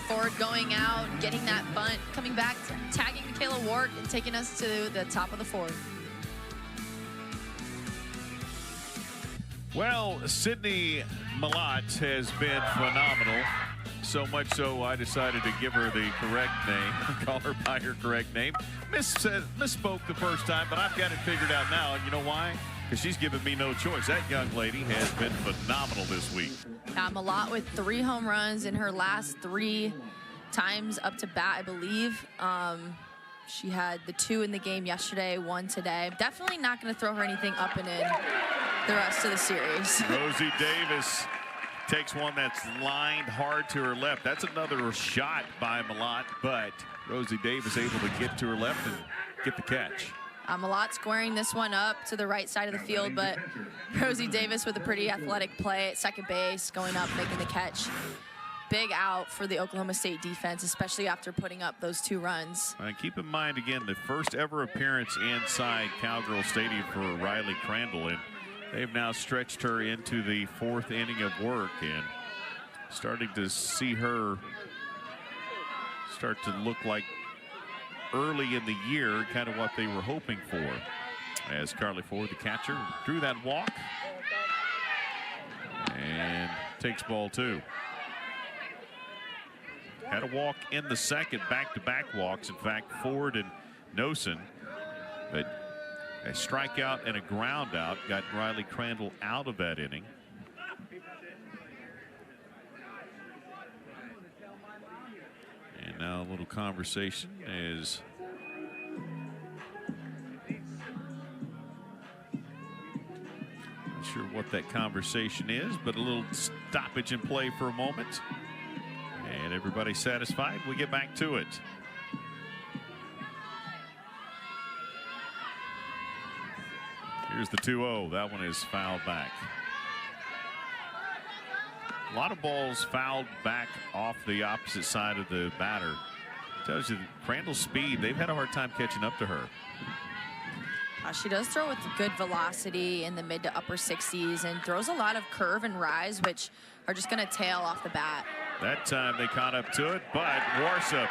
Ford going out, getting that bunt, coming back, tagging Michaela Ward, and taking us to the top of the fourth. Well, Sydney Malott has been phenomenal. So much so I decided to give her the correct name, call her by her correct name. Misspoke the first time, but I've got it figured out now, and you know why? Because she's given me no choice. That young lady has been phenomenal this week. Malott with 3 home runs in her last 3 times up to bat, I believe. She had the 2 in the game yesterday, 1 today. Definitely not going to throw her anything up and in the rest of the series. Rosie Davis takes one that's lined hard to her left. That's another shot by Malott, but Rosie Davis able to get to her left and get the catch. Malott squaring this one up to the right side of the field, but Rosie Davis with a pretty athletic play at second base, going up, making the catch. Big out for the Oklahoma State defense, especially after putting up those 2 runs. And keep in mind, again, the first ever appearance inside Cowgirl Stadium for Riley Crandall, and they've now stretched her into the 4th inning of work, and starting to see her start to look like early in the year, kind of what they were hoping for. As Carly Ford, the catcher, drew that walk and takes ball 2. Had a walk in the second, back-to-back walks. In fact, Ford and Nosen, but a strikeout and a ground out got Riley Crandall out of that inning. And now a little conversation is not sure what that conversation is, but a little stoppage in play for a moment. And everybody satisfied. We get back to it. Here's the 2-0. That one is fouled back. A lot of balls fouled back off the opposite side of the batter. Tells you Crandall's speed, they've had a hard time catching up to her. She does throw with good velocity in the mid to upper 60s and throws a lot of curve and rise, which are just going to tail off the bat. That time they caught up to it, but Warsup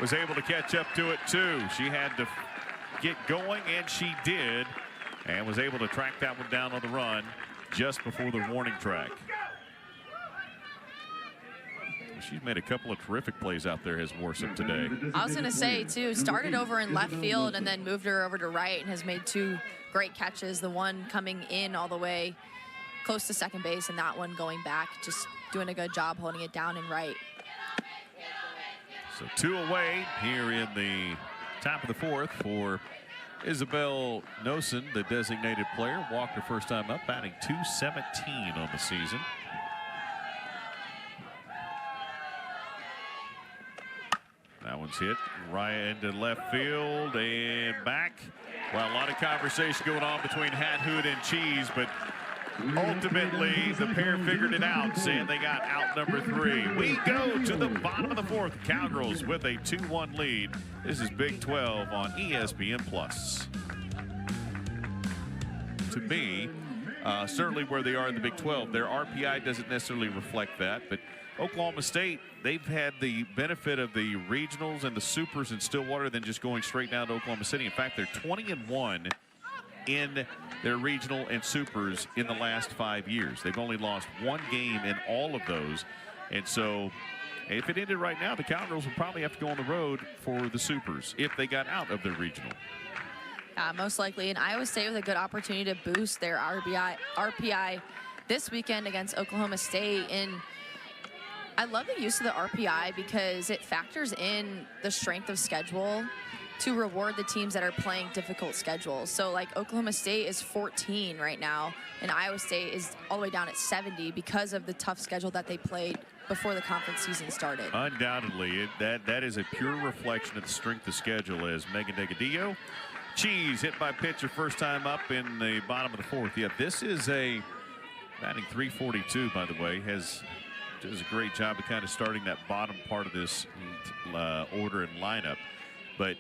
was able to catch up to it too. She had to get going, and she did, and was able to track that one down on the run just before the warning track. She's made a couple of terrific plays out there, has Warsup today. I was going to say, too, started over in left field and then moved her over to right and has made 2 great catches. The one coming in all the way close to second base and that one going back, just doing a good job holding it down and right. So 2 away here in the top of the 4th for Isabel Nosen, the designated player. Walked her first time up, batting .217 on the season. That one's hit right into left field and back. Well, a lot of conversation going on between Hat Hood and Cheese, but ultimately the pair figured it out, and they got out number 3. We go to the bottom of the 4th. Cowgirls with a 2-1 lead. This is Big 12 on ESPN+. To me, certainly where they are in the Big 12, their RPI doesn't necessarily reflect that, but Oklahoma State, they've had the benefit of the regionals and the supers in Stillwater than just going straight down to Oklahoma City. In fact, they're 20-1 in their regional and supers in the last 5 years. They've only lost 1 game in all of those. And so if it ended right now, the Cowgirls would probably have to go on the road for the supers if they got out of their regional. Most likely. And Iowa State with a good opportunity to boost their RPI this weekend against Oklahoma State. And I love the use of the RPI because it factors in the strength of schedule to reward the teams that are playing difficult schedules. So like Oklahoma State is 14 right now, and Iowa State is all the way down at 70 because of the tough schedule that they played before the conference season started. Undoubtedly, that is a pure reflection of the strength of schedule as Megan Degadillo. Cheese hit by pitch her first time up in the bottom of the 4th. Yeah, this is a batting .342, by the way, does a great job of kind of starting that bottom part of this order and lineup. But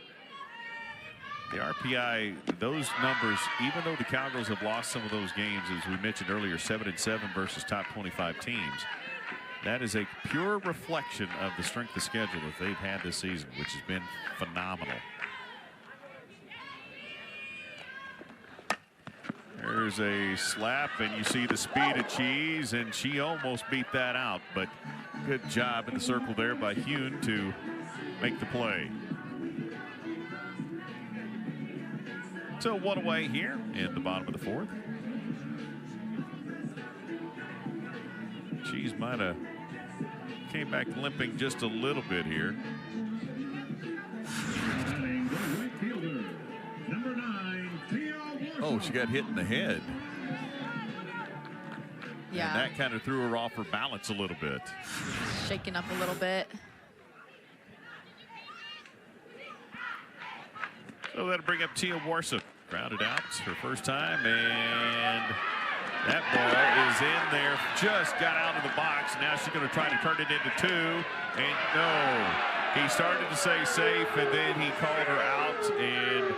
the RPI, those numbers, even though the Cowgirls have lost some of those games, as we mentioned earlier, 7-7 versus top 25 teams, that is a pure reflection of the strength of schedule that they've had this season, which has been phenomenal. There's a slap, and you see the speed of Cheese, and she almost beat that out, but good job in the circle there by Hune to make the play. So 1 away here in the bottom of the 4th. Cheese might have came back limping just a little bit here. Oh, she got hit in the head. Yeah. And that kind of threw her off her balance a little bit. Shaking up a little bit. So that'll bring up Tia Warsup. Grounded out her first time, and that ball is in there. Just got out of the box. Now she's going to try to turn it into 2. And no, he started to say safe, and then he called her out, and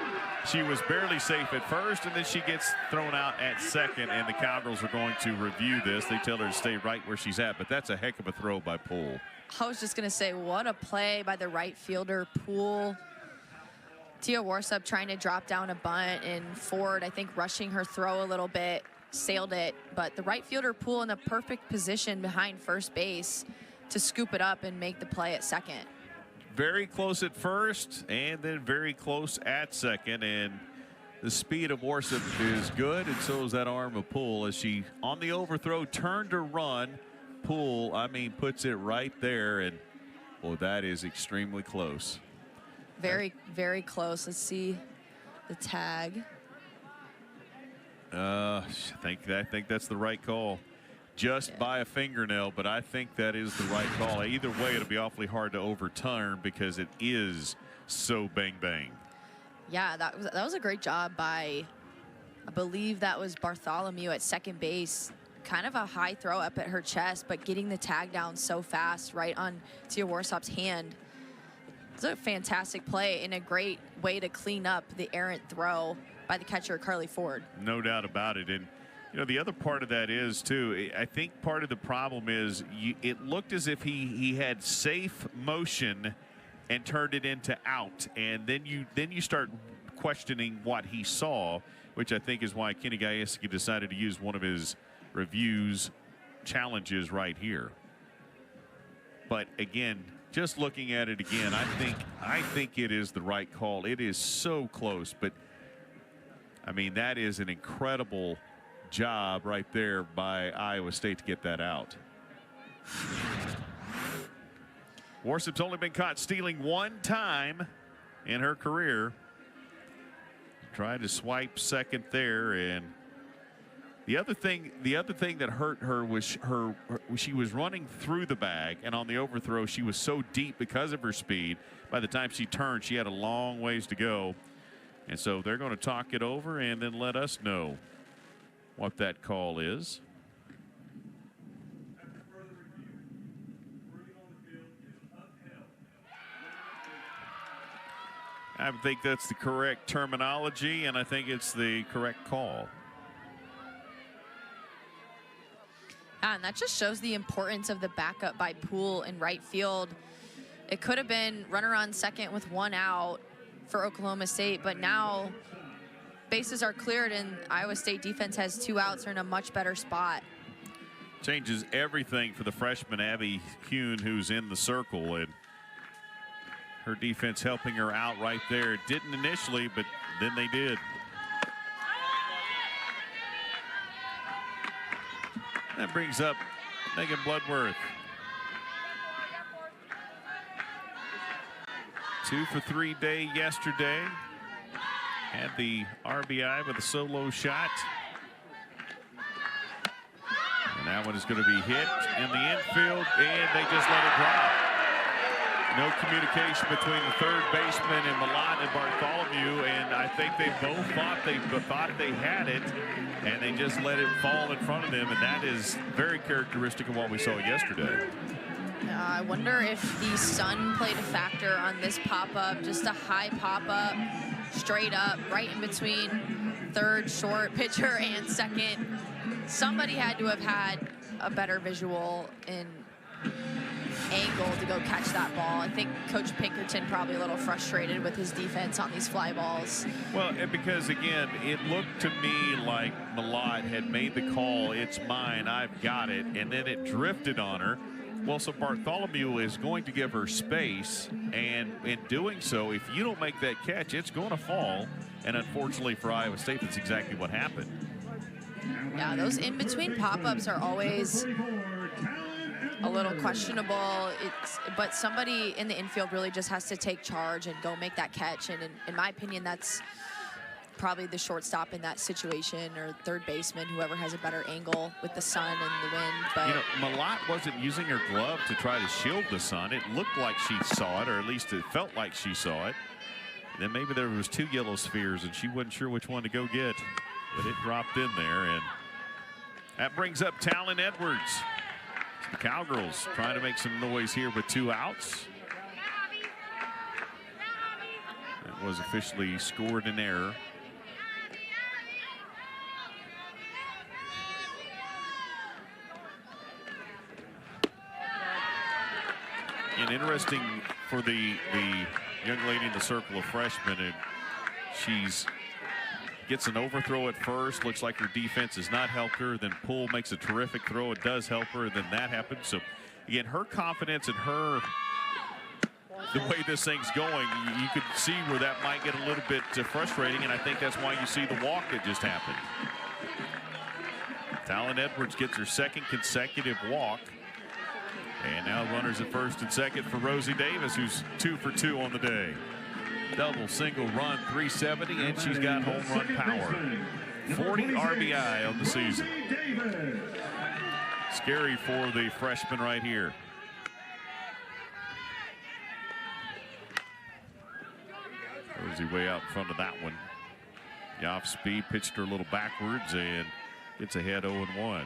she was barely safe at first, and then she gets thrown out at second, and the Cowgirls are going to review this. They tell her to stay right where she's at, but that's a heck of a throw by Poole. I was just going to say, what a play by the right fielder, Poole. Tia Warsup trying to drop down a bunt, and Ford, I think, rushing her throw a little bit, sailed it. But the right fielder, Poole, in the perfect position behind first base to scoop it up and make the play at second. Very close at first, and then very close at second, and the speed of Warsup is good, and so is that arm of Poole. As she, on the overthrow, turned to run, Poole, I mean, puts it right there, and, well, that is extremely close. Very, very close. Let's see the tag. I think that's the right call. Just by a fingernail, but I think that is the right call. Either way, it'll be awfully hard to overturn because it is so bang bang. Yeah, that was a great job by, I believe that was Bartholomew at second base, kind of a high throw up at her chest, but getting the tag down so fast right on Tia Warsop's hand. It's a fantastic play and a great way to clean up the errant throw by the catcher, Carly Ford. No doubt about it. And, you know, the other part of that is, too, I think part of the problem is it looked as if he had safe motion and turned it into out. And then you start questioning what he saw, which I think is why Kenny Gajewski decided to use one of his reviews challenges right here. But again, just looking at it again, I think it is the right call. It is so close, but I mean, that is an incredible job right there by Iowa State to get that out. Warsop's only been caught stealing one time in her career. Tried to swipe second there, and the other thing that hurt her was she was running through the bag, and on the overthrow she was so deep because of her speed. By the time she turned, she had a long ways to go, and so they're going to talk it over and then let us know what that call is. I think that's the correct terminology, and I think it's the correct call. And that just shows the importance of the backup by Poole in right field. It could have been runner on second with one out for Oklahoma State, but now bases are cleared and Iowa State defense has 2 outs. They're in a much better spot. Changes everything for the freshman Abby Hune, who's in the circle, and her defense helping her out right there. It didn't initially, but then they did. That brings up Megan Bloodworth. 2 for 3 day yesterday. Had the RBI with a solo shot. And that one is going to be hit in the infield, and they just let it drop. No communication between the third baseman and Malott and Bartholomew, and I think they both thought they had it, and they just let it fall in front of them, and that is very characteristic of what we saw yesterday. I wonder if the sun played a factor on this pop-up, just a high pop-up, straight up, right in between third, short, pitcher, and second. Somebody had to have had a better visual in angle to go catch that ball. I think Coach Pinkerton probably a little frustrated with his defense on these fly balls. Well, because again, it looked to me like Malott had made the call, it's mine, I've got it, and then it drifted on her. Well, so Bartholomew is going to give her space, and in doing so, if you don't make that catch, it's going to fall. And unfortunately for Iowa State, that's exactly what happened. Yeah, those in-between pop-ups are always a little questionable. But somebody in the infield really just has to take charge and go make that catch. And in my opinion, that's probably the shortstop in that situation, or third baseman, whoever has a better angle with the sun and the wind. But you know, Malott wasn't using her glove to try to shield the sun. It looked like she saw it, or at least it felt like she saw it. And then maybe there was 2 yellow spheres and she wasn't sure which one to go get, but it dropped in there. And that brings up Talon Edwards. The Cowgirls trying to make some noise here with 2 outs. It was officially scored in error. And interesting for the young lady in the circle of freshmen, and she's gets an overthrow at first. Looks like her defense has not helped her. Then Poole makes a terrific throw. It does help her. And then that happens. So again, her confidence and the way this thing's going, you could see where that might get a little bit frustrating. And I think that's why you see the walk that just happened. Talon Edwards gets her 2nd consecutive walk. And now runners at first and second for Rosie Davis, who's 2 for 2 on the day. Double, single, run, 370, and she's got home run power. 40 RBI on the season. Scary for the freshman right here. Rosie way out in front of that one. The off speed, pitched her a little backwards and gets ahead 0-1.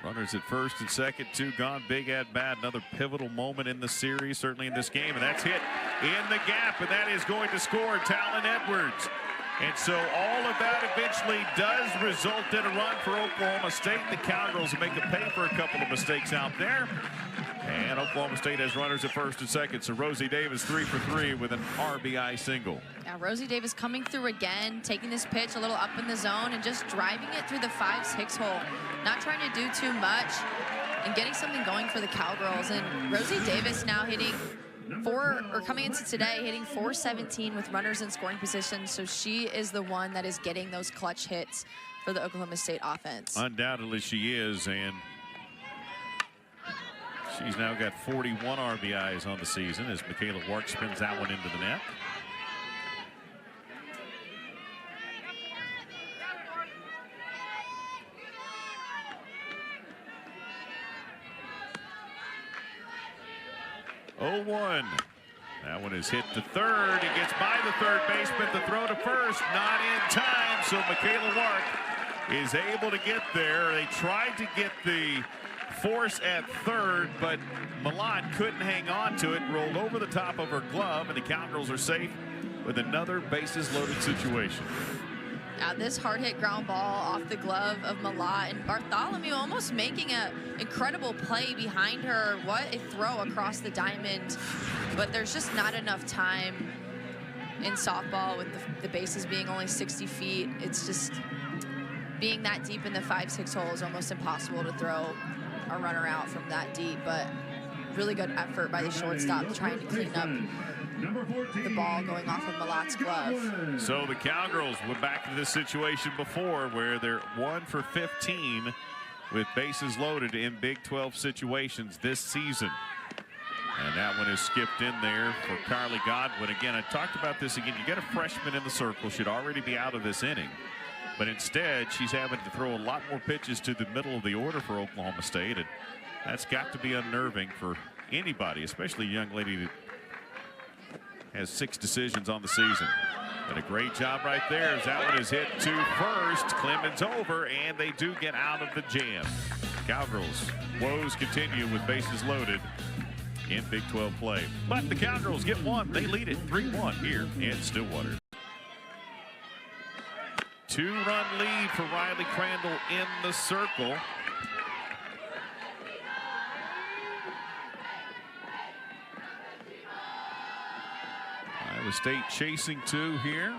Runners at first and second, 2 gone, big at bat. Another pivotal moment in the series, certainly in this game, and that's hit in the gap, and that is going to score Talon Edwards. And so all of that eventually does result in a run for Oklahoma State. The Cowgirls will make them pay for a couple of mistakes out there. And Oklahoma State has runners at first and second. So Rosie Davis 3 for 3 with an RBI single. Yeah, Rosie Davis coming through again, taking this pitch a little up in the zone and just driving it through the 5-6 hole. Not trying to do too much and getting something going for the Cowgirls. And Rosie Davis now hitting coming into today, hitting .417 with runners in scoring position. So she is the one that is getting those clutch hits for the Oklahoma State offense. Undoubtedly she is, and she's now got 41 RBIs on the season as Michaela Wark spins that one into the net. Oh, 1. That one is hit to third. It gets by the third baseman. The throw to first, not in time. So Michaela Wark is able to get there. They tried to get the force at third, but Milan couldn't hang on to it. Rolled over the top of her glove, and the Cowgirls are safe with another bases-loaded situation. Now this hard-hit ground ball off the glove of Malat, and Bartholomew almost making an incredible play behind her. What a throw across the diamond, but there's just not enough time in softball with the bases being only 60 feet. It's just being that deep in the 5-6 hole is almost impossible to throw a runner out from that deep, but really good effort by the shortstop trying to clean up the ball going off of Malat's glove. So the Cowgirls went back to this situation before where they're 1 for 15 with bases loaded in Big 12 situations this season. And that one is skipped in there for Carly Godwin. Again, I talked about this again. You get a freshman in the circle, should already be out of this inning. But instead, she's having to throw a lot more pitches to the middle of the order for Oklahoma State. And that's got to be unnerving for anybody, especially a young lady that has 6 decisions on the season. But a great job right there as that one is hit to first. Clemens over, and they do get out of the jam. Cowgirls' woes continue with bases loaded in Big 12 play. But the Cowgirls get one. They lead it 3-1 here in Stillwater. 2-run lead for Riley Crandall in the circle. Iowa State chasing 2 here.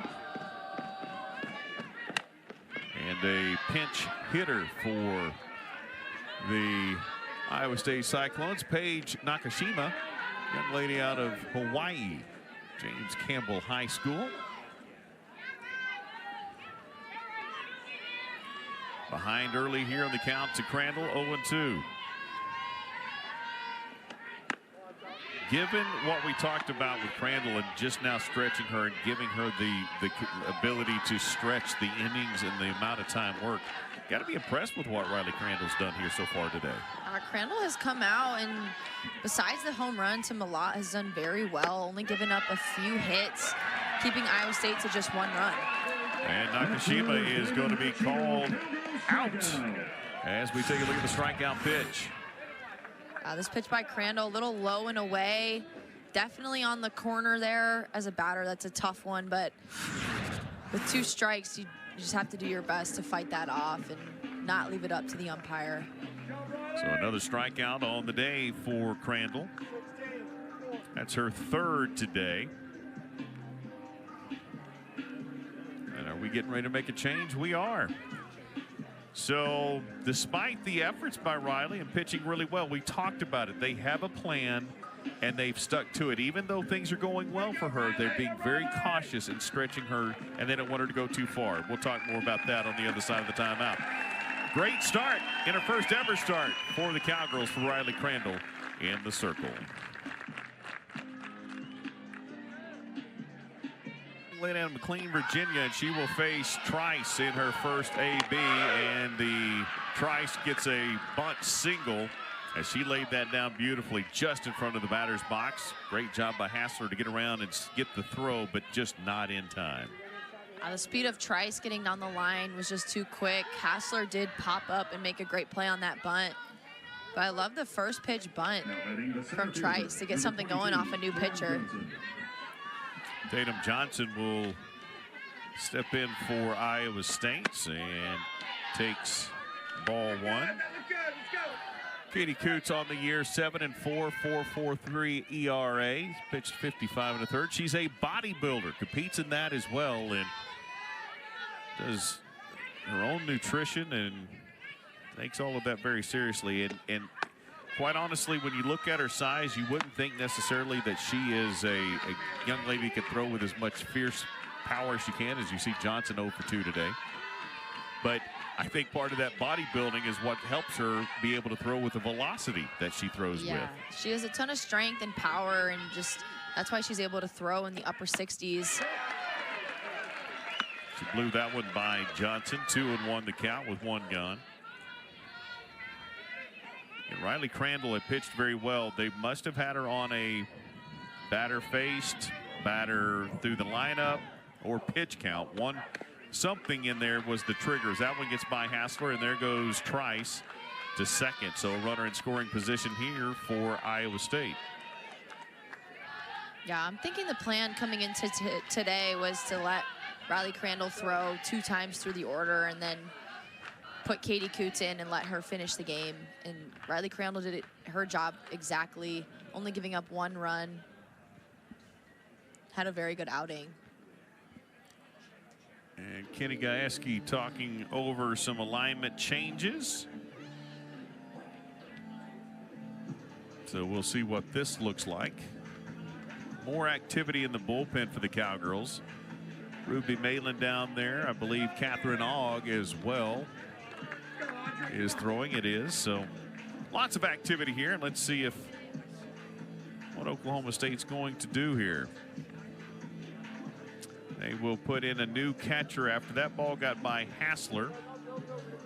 And a pinch hitter for the Iowa State Cyclones, Paige Nakashima, young lady out of Hawaii, James Campbell High School. Behind early here on the count to Crandall, 0-2. Given what we talked about with Crandall and just now stretching her and giving her the ability to stretch the innings and the amount of time worked, got to be impressed with what Riley Crandall's done here so far today. Crandall has come out and besides the home run to Malat has done very well, only given up a few hits, keeping Iowa State to just 1 run. And Nakashima is going to be called out as we take a look at the strikeout pitch. This pitch by Crandall, a little low and away. Definitely on the corner there. As a batter, that's a tough one, but with 2 strikes, you just have to do your best to fight that off and not leave it up to the umpire. So another strikeout on the day for Crandall. That's her 3rd today. And are we getting ready to make a change? We are. So despite the efforts by Riley and pitching really well, we talked about it. They have a plan and they've stuck to it. Even though things are going well for her, they're being very cautious in stretching her, and they don't want her to go too far. We'll talk more about that on the other side of the timeout. Great start in her first ever start for the Cowgirls for Riley Crandall in the circle. Laid down McLean, Virginia, and she will face Trice in her first AB, and the Trice gets a bunt single as she laid that down beautifully just in front of the batter's box. Great job by Hassler to get around and get the throw, but just not in time. The speed of Trice getting down the line was just too quick. Hassler did pop up and make a great play on that bunt. But I love the first pitch bunt from Trice to get something going off a new pitcher. Tatum Johnson will step in for Iowa State and takes ball one. Katie Coots on the year, 7-4, 4.43 ERA. Pitched 55 1/3. She's a bodybuilder, competes in that as well, and does her own nutrition and takes all of that very seriously. And quite honestly, when you look at her size, you wouldn't think necessarily that she is a young lady who could throw with as much fierce power as she can, as you see Johnson 0 for 2 today. But I think part of that bodybuilding is what helps her be able to throw with the velocity that she throws with. She has a ton of strength and power, and just that's why she's able to throw in the upper 60s. She blew that one by Johnson. 2-1 the count with one gone. And Riley Crandall had pitched very well. They must have had her on a batter faced, batter through the lineup, or pitch count. Something in there was the triggers. That one gets by Hassler, and there goes Trice to second. So a runner in scoring position here for Iowa State. Yeah, I'm thinking the plan coming into today was to let Riley Crandall throw 2 times through the order and then put Katie Coots in and let her finish the game. And Riley Crandall did her job exactly, only giving up 1 run. Had a very good outing. And Kenny Gajewski talking over some alignment changes. So we'll see what this looks like. More activity in the bullpen for the Cowgirls. Ruby Malin down there. I believe Catherine Ogg as well is throwing. It is. So lots of activity here. And let's see if what Oklahoma State's going to do here. They will put in a new catcher after that ball got by Hassler.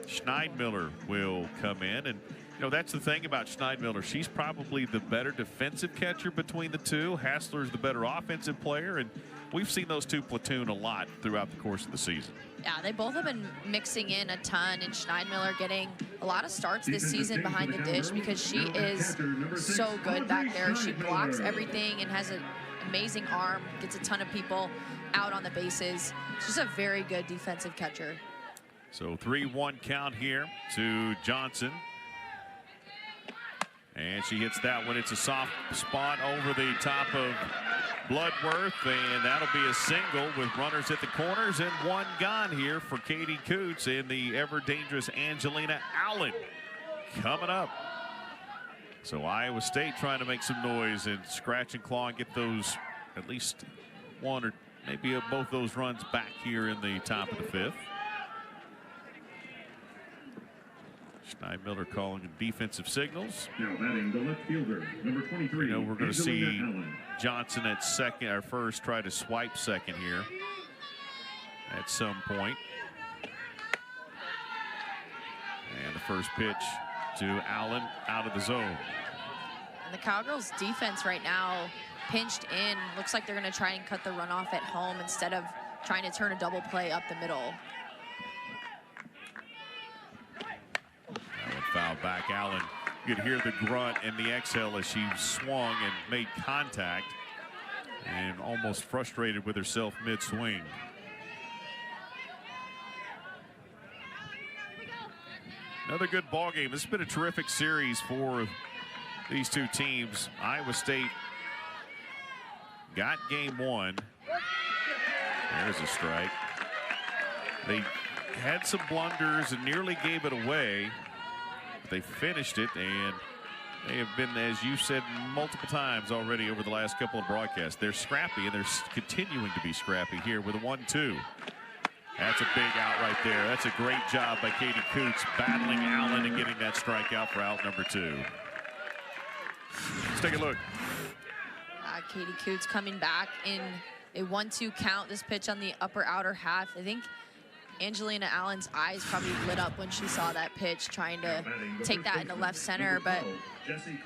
Schneidmiller will come in, and you know that's the thing about Schneidmiller. She's probably the better defensive catcher between the two. Hassler's the better offensive player, and we've seen those two platoon a lot throughout the course of the season. Yeah, they both have been mixing in a ton, and Schneidmiller getting a lot of starts this season behind the dish because she is so good back there. She blocks everything and has an amazing arm, gets a ton of people out on the bases. She's a very good defensive catcher. So 3-1 count here to Johnson. And she hits that one. It's a soft spot over the top of Bloodworth, and that'll be a single with runners at the corners and 1 gone here for Katie Coots and the ever-dangerous Angelina Allen coming up. So Iowa State trying to make some noise and scratch and claw and get those at least 1 or maybe both those runs back here in the top of the 5th. Schneidmiller calling defensive signals. Now batting the left fielder, number 23. You know, we're going to see Johnson at second, or first, try to swipe second here at some point. And the first pitch to Allen out of the zone. And the Cowgirls defense right now pinched in. Looks like they're going to try and cut the runoff at home instead of trying to turn a double play up the middle. That one fouled back. Allen, you could hear the grunt and the exhale as she swung and made contact and almost frustrated with herself mid-swing. Another good ball game. This has been a terrific series for these two teams. Iowa State got game 1. There's a strike. They had some blunders and nearly gave it away. But they finished it, and they have been, as you said multiple times already over the last couple of broadcasts, they're scrappy, and they're continuing to be scrappy here with a 1-2. That's a big out right there. That's a great job by Katie Coots battling Allen and getting that strikeout for out number 2. Let's take a look. Katie Coots coming back in a 1-2 count. This pitch on the upper outer half. I think Angelina Allen's eyes probably lit up when she saw that pitch, trying to take that into left center, but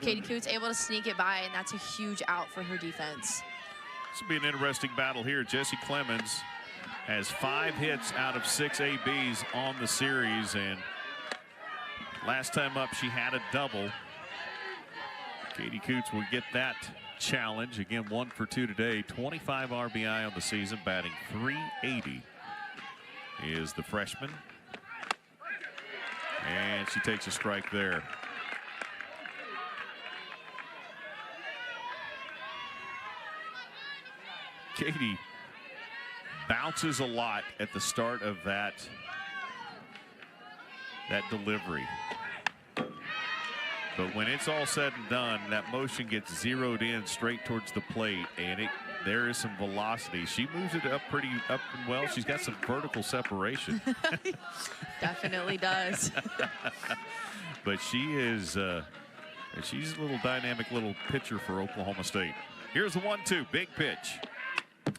Katie Coots able to sneak it by, and that's a huge out for her defense. This will be an interesting battle here. Jessie Clemens has 5 hits out of 6 ABs on the series, and last time up she had a double. Katie Coots will get that challenge. Again, 1 for 2 today. 25 RBI on the season, batting .380 is the freshman. And she takes a strike there. Katie bounces a lot at the start of that delivery. But when it's all said and done, that motion gets zeroed in straight towards the plate, and there is some velocity. She moves it up pretty up and well. She's got some vertical separation. Definitely does. But she's a little dynamic little pitcher for Oklahoma State. Here's the 1-2, big pitch.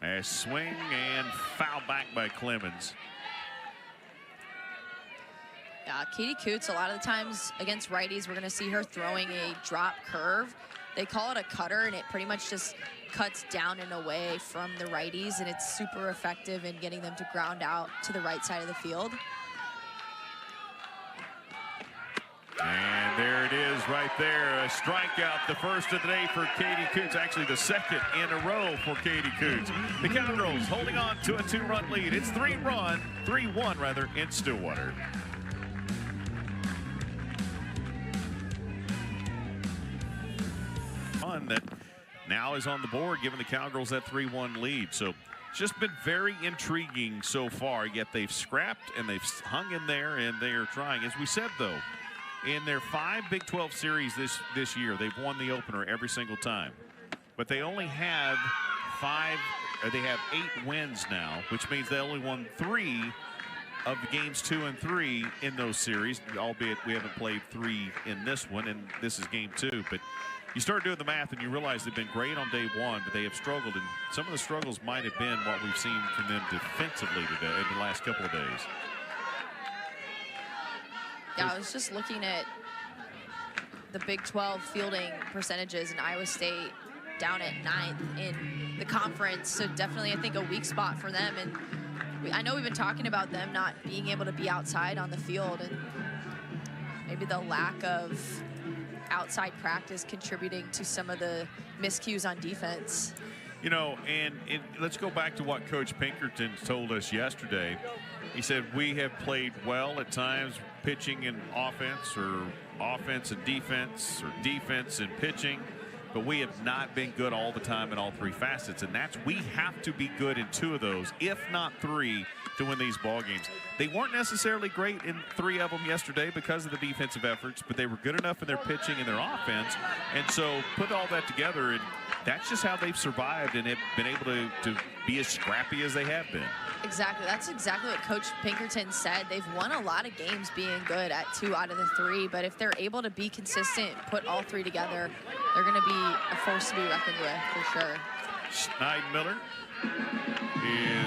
A swing and foul back by Clemens. Katie Coots, a lot of the times against righties, we're going to see her throwing a drop curve. They call it a cutter, and it pretty much just cuts down and away from the righties, and it's super effective in getting them to ground out to the right side of the field. And there it is right there, a strikeout, the first of the day for Katie Coots, actually the second in a row for Katie Coots. The Cowgirls holding on to a 2-run lead. It's 3-1 rather, in Stillwater. That now is on the board, giving the Cowgirls that 3-1 lead. So it's just been very intriguing so far, yet they've scrapped and they've hung in there, and they are trying. As we said, though, in their 5 Big 12 series this year, they've won the opener every single time. But they only have 8 wins now, which means they only won 3 of the games 2 and 3 in those series, albeit we haven't played 3 in this one, and this is game 2. But you start doing the math and you realize they've been great on day 1, but they have struggled, and some of the struggles might have been what we've seen from them defensively today in the last couple of days. Yeah, I was just looking at the Big 12 fielding percentages, and Iowa State down at 9th in the conference. So definitely, I think, a weak spot for them. And I know we've been talking about them not being able to be outside on the field, and maybe the lack of outside practice contributing to some of the miscues on defense. You know, and let's go back to what Coach Pinkerton told us yesterday. He said, we have played well at times, pitching and offense, or offense and defense, or defense and pitching, but we have not been good all the time in all 3 facets, and we have to be good in 2 of those, if not 3, to win these ball games. They weren't necessarily great in 3 of them yesterday because of the defensive efforts, but they were good enough in their pitching and their offense, and so put all that together, and that's just how they've survived and have been able to be as scrappy as they have been. Exactly. That's exactly what Coach Pinkerton said. They've won a lot of games being good at 2 out of the 3, but if they're able to be consistent, put all 3 together, they're going to be a force to be reckoned with for sure. Schneidmiller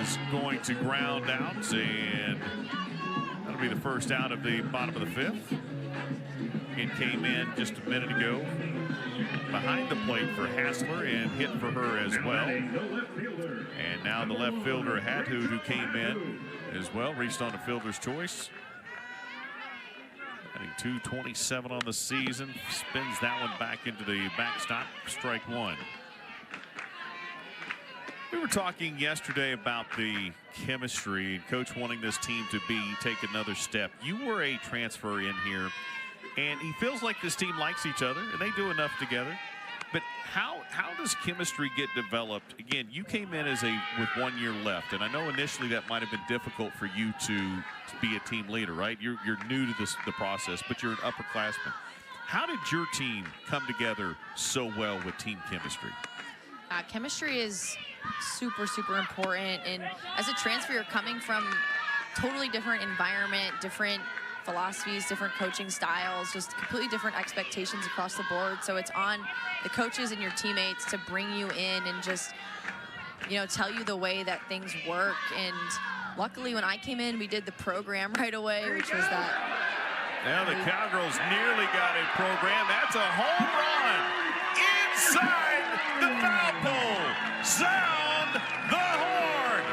is going to ground out, and that'll be the first out of the bottom of the 5th. It came in just a minute ago behind the plate for Hassler and hit for her as well. And now the left fielder Hadhoud, who came in as well, reached on a fielder's choice. Batting .227 on the season, spins that one back into the backstop, strike 1. We were talking yesterday about the chemistry and Coach wanting this team to take another step. You were a transfer in here, and he feels like this team likes each other and they do enough together. But how does chemistry get developed? Again, you came in with 1 year left, and I know initially that might have been difficult for you to be a team leader, right? You're new to the process, but you're an upperclassman. How did your team come together so well with team chemistry? Chemistry is super, super important, and as a transfer, you're coming from totally different environment, different philosophies, different coaching styles, just completely different expectations across the board. So it's on the coaches and your teammates to bring you in and just, tell you the way that things work. And luckily, when I came in, we did the program right away, which was that. Now the Cowgirls nearly got a program. That's a home run inside the foul pole. Sound the horn.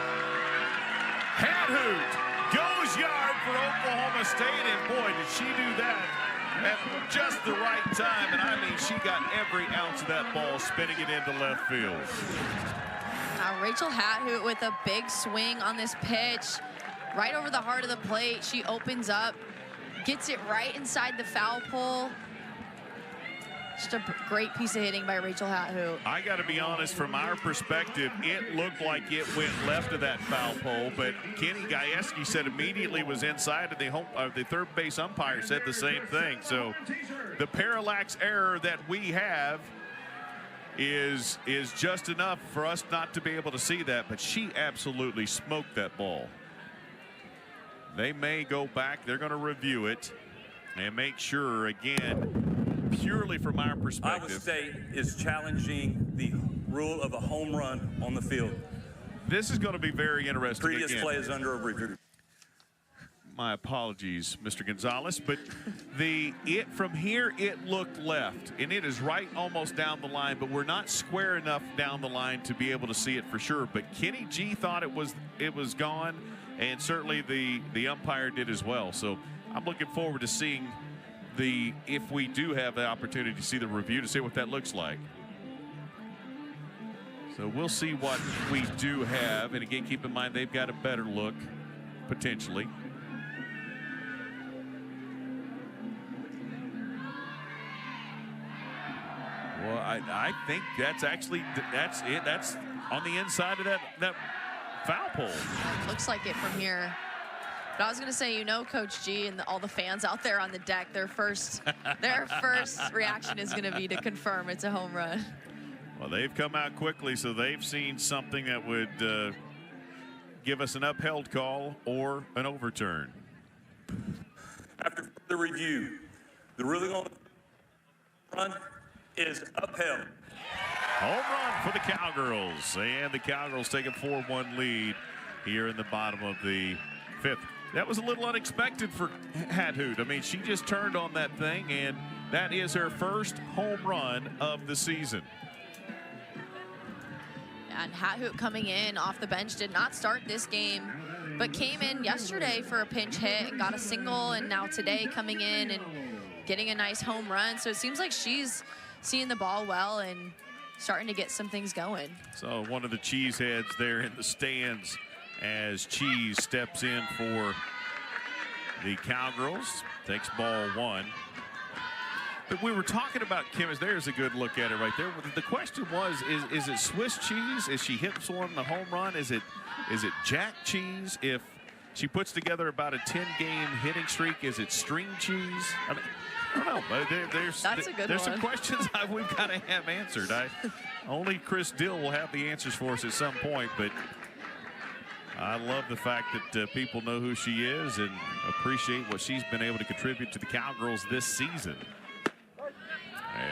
for Oklahoma State, and boy, did she do that at just the right time. And I mean, she got every ounce of that ball, spinning it into left field. Rachel Hathout with a big swing on this pitch, right over the heart of the plate. She opens up, gets it right inside the foul pole. Just a great piece of hitting by Rachel Hathout. I got to be honest, from our perspective, it looked like it went left of that foul pole, but Kenny Gajewski said immediately was inside, and the third base umpire said the same thing. So the parallax error that we have is just enough for us not to be able to see that, but she absolutely smoked that ball. They may go back, they're going to review it and make sure, again, purely from our perspective. Iowa State is challenging the rule of a home run on the field. This is going to be very interesting. Previous again. play is under a review. My apologies, Mr. Gonzalez, but from here it looked left, and it is right almost down the line, but we're not square enough down the line to be able to see it for sure. But Kenny G thought it was gone, and certainly the umpire did as well. So I'm looking forward to seeing if we do have the opportunity to see the review, to see what that looks like. So we'll see what we do have, and again, keep in mind they've got a better look potentially. Well, I think that's it. That's on the inside of that foul pole. Looks like it from here. But I was going to say, Coach G and all the fans out there on the deck, their first reaction is going to be to confirm it's a home run. Well, they've come out quickly, so they've seen something that would give us an upheld call or an overturn. After the review, the ruling on the run is upheld. Home run for the Cowgirls, and the Cowgirls take a 4-1 lead here in the bottom of the fifth. That was a little unexpected for Hathout. I mean, she just turned on that thing, and that is her first home run of the season. And Hathout coming in off the bench did not start this game, but came in yesterday for a pinch hit and got a single, and now today coming in and getting a nice home run. So it seems like she's seeing the ball well and starting to get some things going. So one of the cheeseheads there in the stands as Cheese steps in for the Cowgirls, takes ball one. But we were talking about chemistry. There's a good look at it right there. The question was, is it Swiss cheese? Is she hitting someone the home run? Is it Jack cheese? If she puts together about a 10-game hitting streak, is it string cheese? I mean, I don't know, but there's some questions we've got to have answered. Only Chris Dill will have the answers for us at some point, but I love the fact that people know who she is and appreciate what she's been able to contribute to the Cowgirls this season.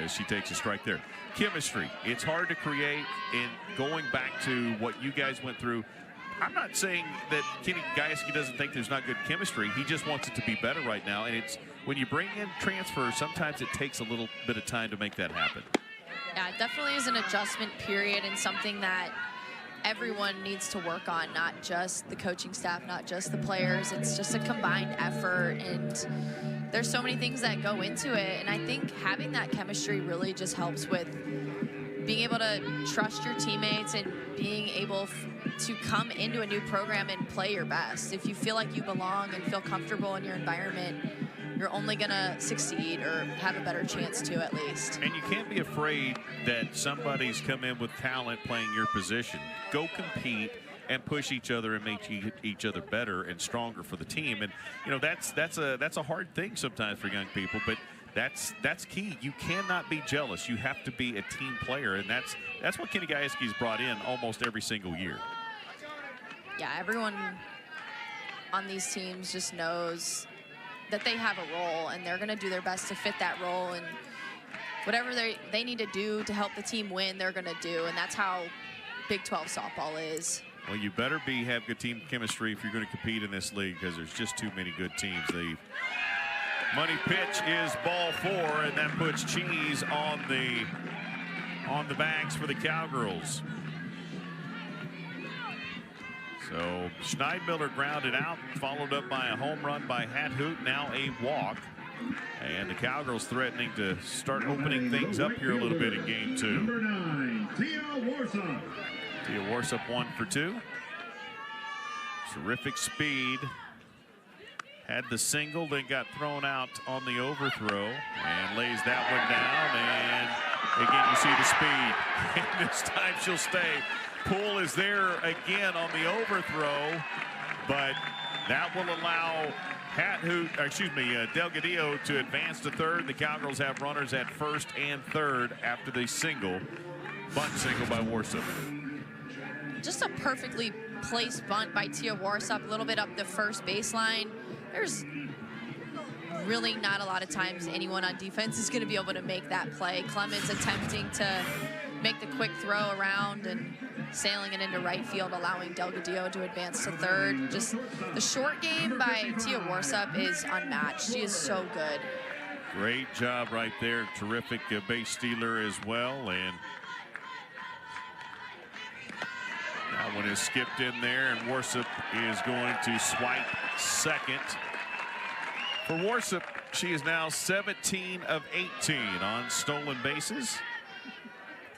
As she takes a strike there. Chemistry, it's hard to create, and going back to what you guys went through, I'm not saying that Kenny Gajewski doesn't think there's not good chemistry. He just wants it to be better right now, and it's when you bring in transfers, sometimes it takes a little bit of time to make that happen. Yeah, it definitely is an adjustment period and something that everyone needs to work on, not just the coaching staff, not just the players. It's just a combined effort, and there's so many things that go into it. And I think having that chemistry really just helps with being able to trust your teammates and being able to come into a new program and play your best. If you feel like you belong and feel comfortable in your environment, you're only going to succeed or have a better chance to, at least. And you can't be afraid that somebody's come in with talent playing your position. Go compete and push each other and make each other better and stronger for the team. And that's a hard thing sometimes for young people, but that's key. You cannot be jealous. You have to be a team player, and that's what Kenny Gajewski's brought in almost every single year. Yeah, everyone on these teams just knows that they have a role, and they're going to do their best to fit that role, and whatever they need to do to help the team win, they're going to do, and that's how Big 12 softball is. Well, you better have good team chemistry if you're going to compete in this league, because there's just too many good teams. The money pitch is ball 4, and that puts Cheese on the bags for the Cowgirls. So Schneidmiller grounded out, followed up by a home run by Hathoot, now a walk. And the Cowgirls threatening to start opening things up here a little bit in game 2. Number 9, Tia Warsaw. Tia Warsaw 1 for 2. Terrific speed. Had the single, then got thrown out on the overthrow and lays that one down. And again, you see the speed. And this time she'll stay. Poole is there again on the overthrow, but that will allow Delgadillo to advance to third. The Cowgirls have runners at first and third after the bunt single by Warsaw. Just a perfectly placed bunt by Tia Warsaw, a little bit up the first baseline. There's really not a lot of times anyone on defense is going to be able to make that play. Clemens attempting to make the quick throw around and sailing it into right field, allowing Delgadillo to advance to third. Just the short game by Tia Warsaw is unmatched. She is so good. Great job right there. Terrific base stealer as well. And that one is skipped in there, and Warsaw is going to swipe second. For Warsaw, she is now 17 of 18 on stolen bases.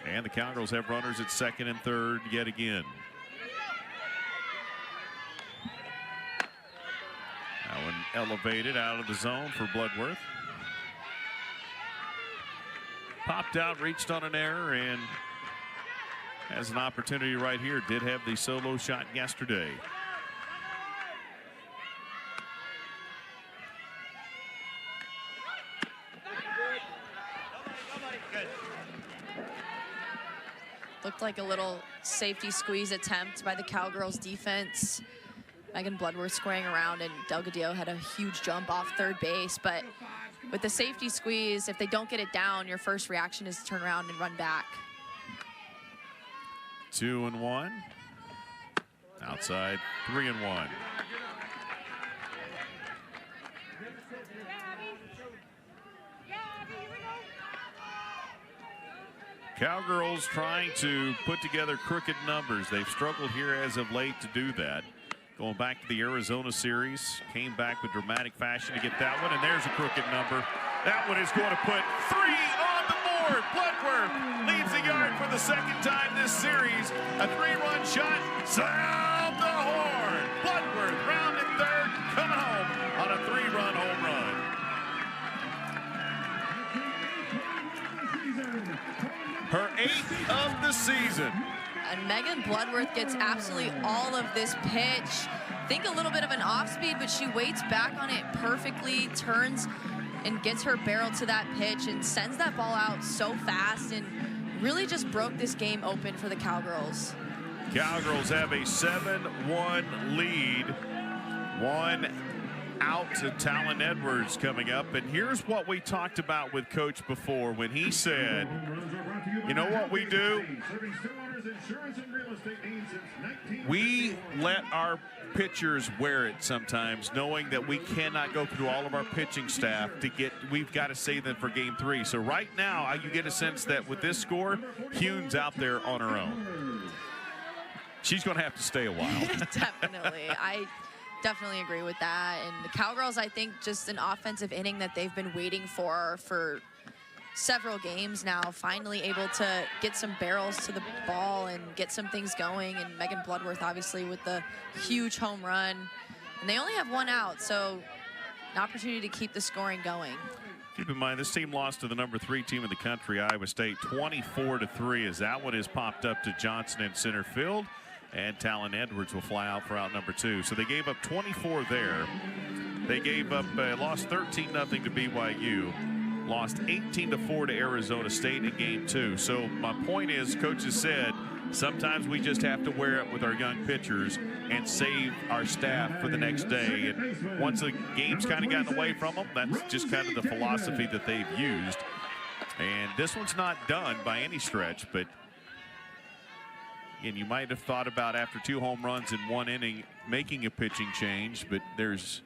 And the Cowgirls have runners at second and third yet again. That one elevated out of the zone for Bloodworth. Popped out, reached on an error, and has an opportunity right here. Did have the solo shot yesterday. Looked like a little safety squeeze attempt by the Cowgirls defense. Megan Bloodworth squaring around, and Delgadillo had a huge jump off third base. But with the safety squeeze, if they don't get it down, your first reaction is to turn around and run back. 2-1. Outside, 3-1. Cowgirls trying to put together crooked numbers. They've struggled here as of late to do that. Going back to the Arizona series, came back with dramatic fashion to get that one, and there's a crooked number. That one is going to put 3 on the board. Bloodworth leaves the yard for the second time this series. A 3-run shot. Sound the horn. Bloodworth rounding third, coming home on a 3-run home run. Her 8th of the season. And Megan Bloodworth gets absolutely all of this pitch. Think a little bit of an off speed, but she waits back on it perfectly, turns and gets her barrel to that pitch and sends that ball out so fast and really just broke this game open for the Cowgirls. Cowgirls have a 7-1 lead. 1 out to Talon Edwards coming up. And here's what we talked about with Coach before when he said, you know what we do? We let our pitchers wear it sometimes, knowing that we cannot go through all of our pitching staff to get, we've got to save them for game 3. So right now, you get a sense that with this score, Hune's out there on her own. She's going to have to stay a while. Definitely. I definitely agree with that. And the Cowgirls, I think, just an offensive inning that they've been waiting for several games now, finally able to get some barrels to the ball and get some things going. And Megan Bloodworth, obviously, with the huge home run. And they only have 1 out, so an opportunity to keep the scoring going. Keep in mind, this team lost to the number 3 team in the country, Iowa State, 24-3, as that one is popped up to Johnson in center field. And Talon Edwards will fly out for out number 2. So they gave up 24 there. They gave up, lost 13-0 to BYU. Lost 18-4 to Arizona State in game 2. So my point is, coaches said, sometimes we just have to wear it with our young pitchers and save our staff for the next day. And once the game's kind of gotten away from them, that's just kind of the philosophy that they've used. And this one's not done by any stretch, but and you might have thought about after 2 home runs in 1 inning making a pitching change, but there's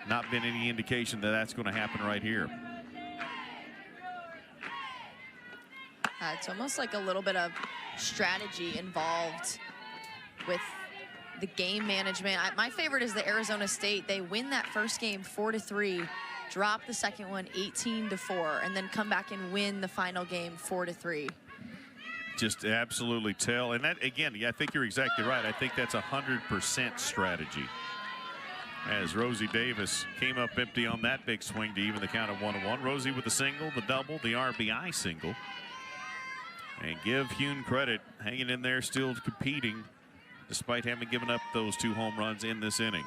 not been any indication that that's going to happen right here. It's almost like a little bit of strategy involved with the game management. My favorite is the Arizona State. They win that first game 4-3, drop the second one 18-4, and then come back and win the final game 4-3. Just absolutely tell. And that, again, yeah, I think you're exactly right. I think that's 100% strategy. As Rosie Davis came up empty on that big swing to even the count of 1-1. Rosie with the single, the double, the RBI single. And give Hune credit, hanging in there, still competing, despite having given up those 2 home runs in this inning.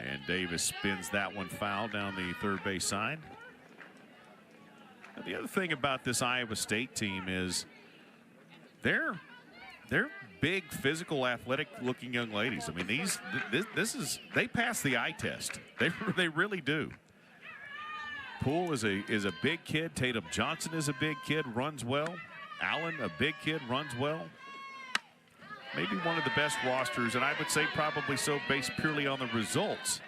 And Davis spins that one foul down the third base side. Now, the other thing about this Iowa State team is they're big, physical, athletic-looking young ladies. I mean, they pass the eye test. They really do. Poole is a big kid. Tatum Johnson is a big kid, runs well. Allen, a big kid, runs well. Maybe one of the best rosters, and I would say probably so based purely on the results,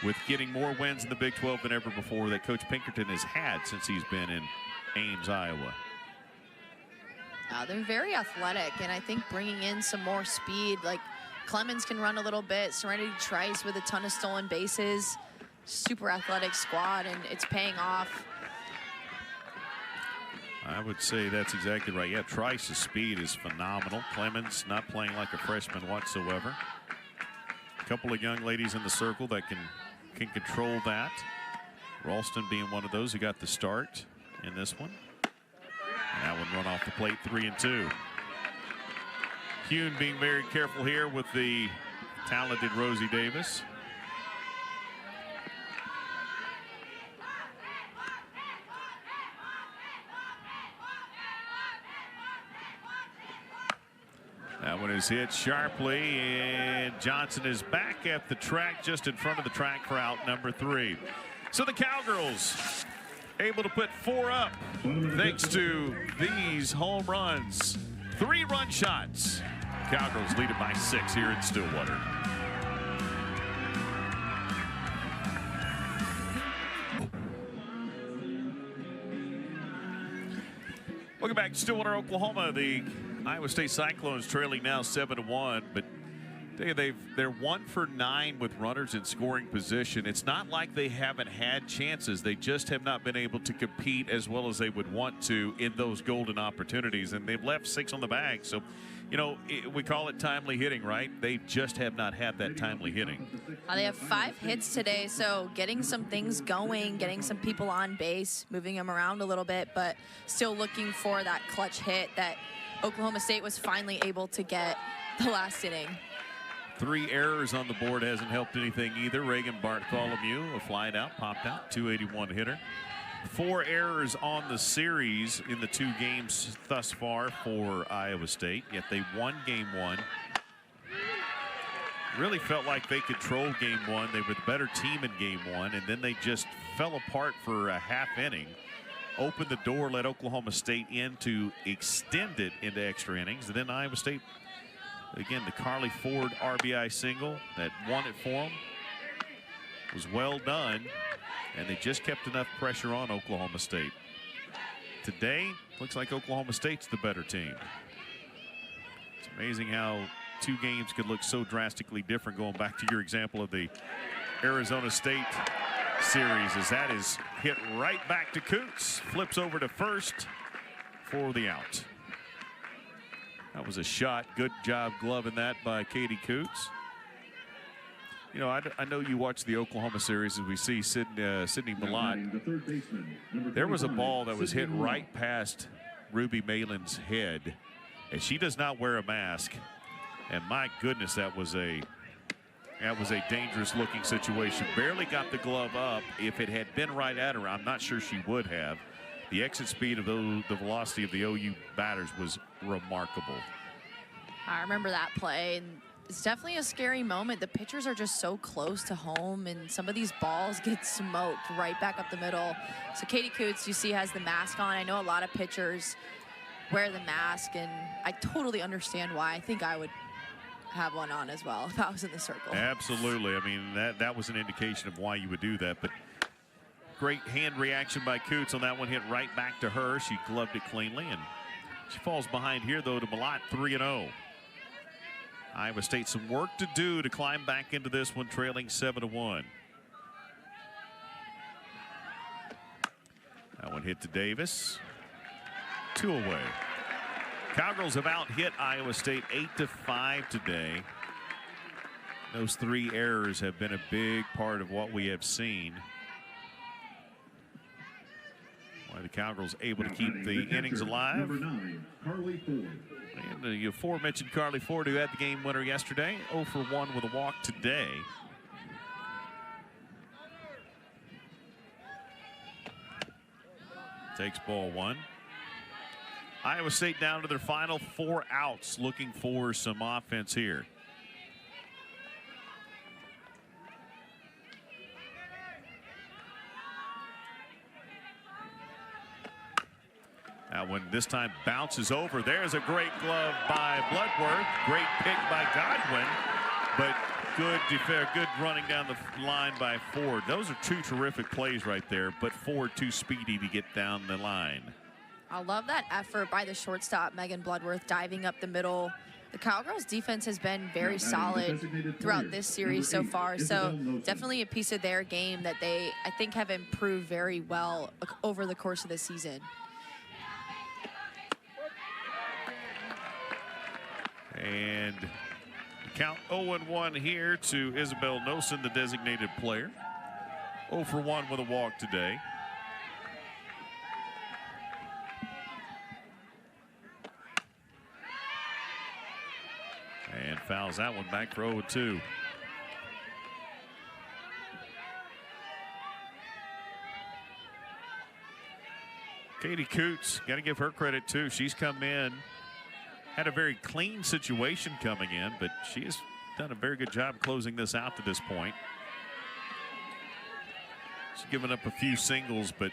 with getting more wins in the Big 12 than ever before that Coach Pinkerton has had since he's been in Ames, Iowa. They're very athletic, and I think bringing in some more speed, like Clemens can run a little bit, Serenity Trice with a ton of stolen bases, super athletic squad, and it's paying off. I would say that's exactly right. Yeah, Trice's speed is phenomenal. Clemens not playing like a freshman whatsoever. A couple of young ladies in the circle that can control that. Ralston being one of those who got the start in this one. And that one run off the plate, 3-2. Hune being very careful here with the talented Rosie Davis. That one is hit sharply, and Johnson is back at the track, just in front of the track for out number 3. So the Cowgirls able to put 4 up thanks to these home runs. 3-run shots. Cowgirls lead it by 6 here in Stillwater. Welcome back to Stillwater, Oklahoma. The Iowa State Cyclones trailing now 7-1, but they're 1 for 9 with runners in scoring position. It's not like they haven't had chances. They just have not been able to compete as well as they would want to in those golden opportunities, and they've left 6 on the bag. So, you know, we call it timely hitting, right? They just have not had that timely hitting. They have 5 hits today, so getting some things going, getting some people on base, moving them around a little bit, but still looking for that clutch hit that Oklahoma State was finally able to get the last inning. 3 errors on the board hasn't helped anything either. Reagan Bartholomew, a flied out, popped out, 281 hitter. 4 errors on the series in the 2 games thus far for Iowa State, yet they won game 1. Really felt like they controlled game 1. They were the better team in game 1, and then they just fell apart for a half inning. Opened the door, let Oklahoma State in to extend it into extra innings, and then Iowa State, again, the Carly Ford RBI single that won it for them was well done, and they just kept enough pressure on Oklahoma State. Today, looks like Oklahoma State's the better team. It's amazing how 2 games could look so drastically different, going back to your example of the Arizona State series, as that is hit right back to Coots. Flips over to first for the out. That was a shot. Good job gloving that by Katie Coots. You know, I know you watch the Oklahoma series, as we see Sydney Millott. There was a ball that was hit right past Ruby Malin's head, and she does not wear a mask. And my goodness, that was a dangerous looking situation. Barely got the glove up. If it had been right at her, I'm not sure she would have. The exit speed of the velocity of the OU batters was remarkable. I remember that play, and it's definitely a scary moment. The pitchers are just so close to home, and some of these balls get smoked right back up the middle. So Katie Coots, you see, has the mask on. I know a lot of pitchers wear the mask, and I totally understand why. I think I would have one on as well if I was in the circle. Absolutely. I mean, that was an indication of why you would do that. But great hand reaction by Coots on that one, hit right back to her. She gloved it cleanly, and she falls behind here, though, to Millott, 3-0. Iowa State some work to do to climb back into this one, trailing 7-1. That one hit to Davis. 2 away. Cowgirls have out-hit Iowa State 8-5 today. Those 3 errors have been a big part of what we have seen. Why the Cowgirls able to keep the innings alive. Number 9, Carly Ford. And the aforementioned Carly Ford, who had the game winner yesterday, 0 for 1 with a walk today. Takes ball 1. Iowa State down to their final 4 outs, looking for some offense here. That one this time bounces over. There's a great glove by Bloodworth. Great pick by Godwin, but good running down the line by Ford. Those are 2 terrific plays right there, but Ford too speedy to get down the line. I love that effort by the shortstop, Megan Bloodworth, diving up the middle. The Cowgirls defense has been very solid throughout this series so far, so definitely a piece of their game that they, I think, have improved very well over the course of the season. And count 0-1 here to Isabel Nosen, the designated player. 0 for 1 with a walk today. And fouls that one back for 0-2. Katie Coots, got to give her credit too. She's come in. Had a very clean situation coming in, but she has done a very good job closing this out to this point. She's given up a few singles, but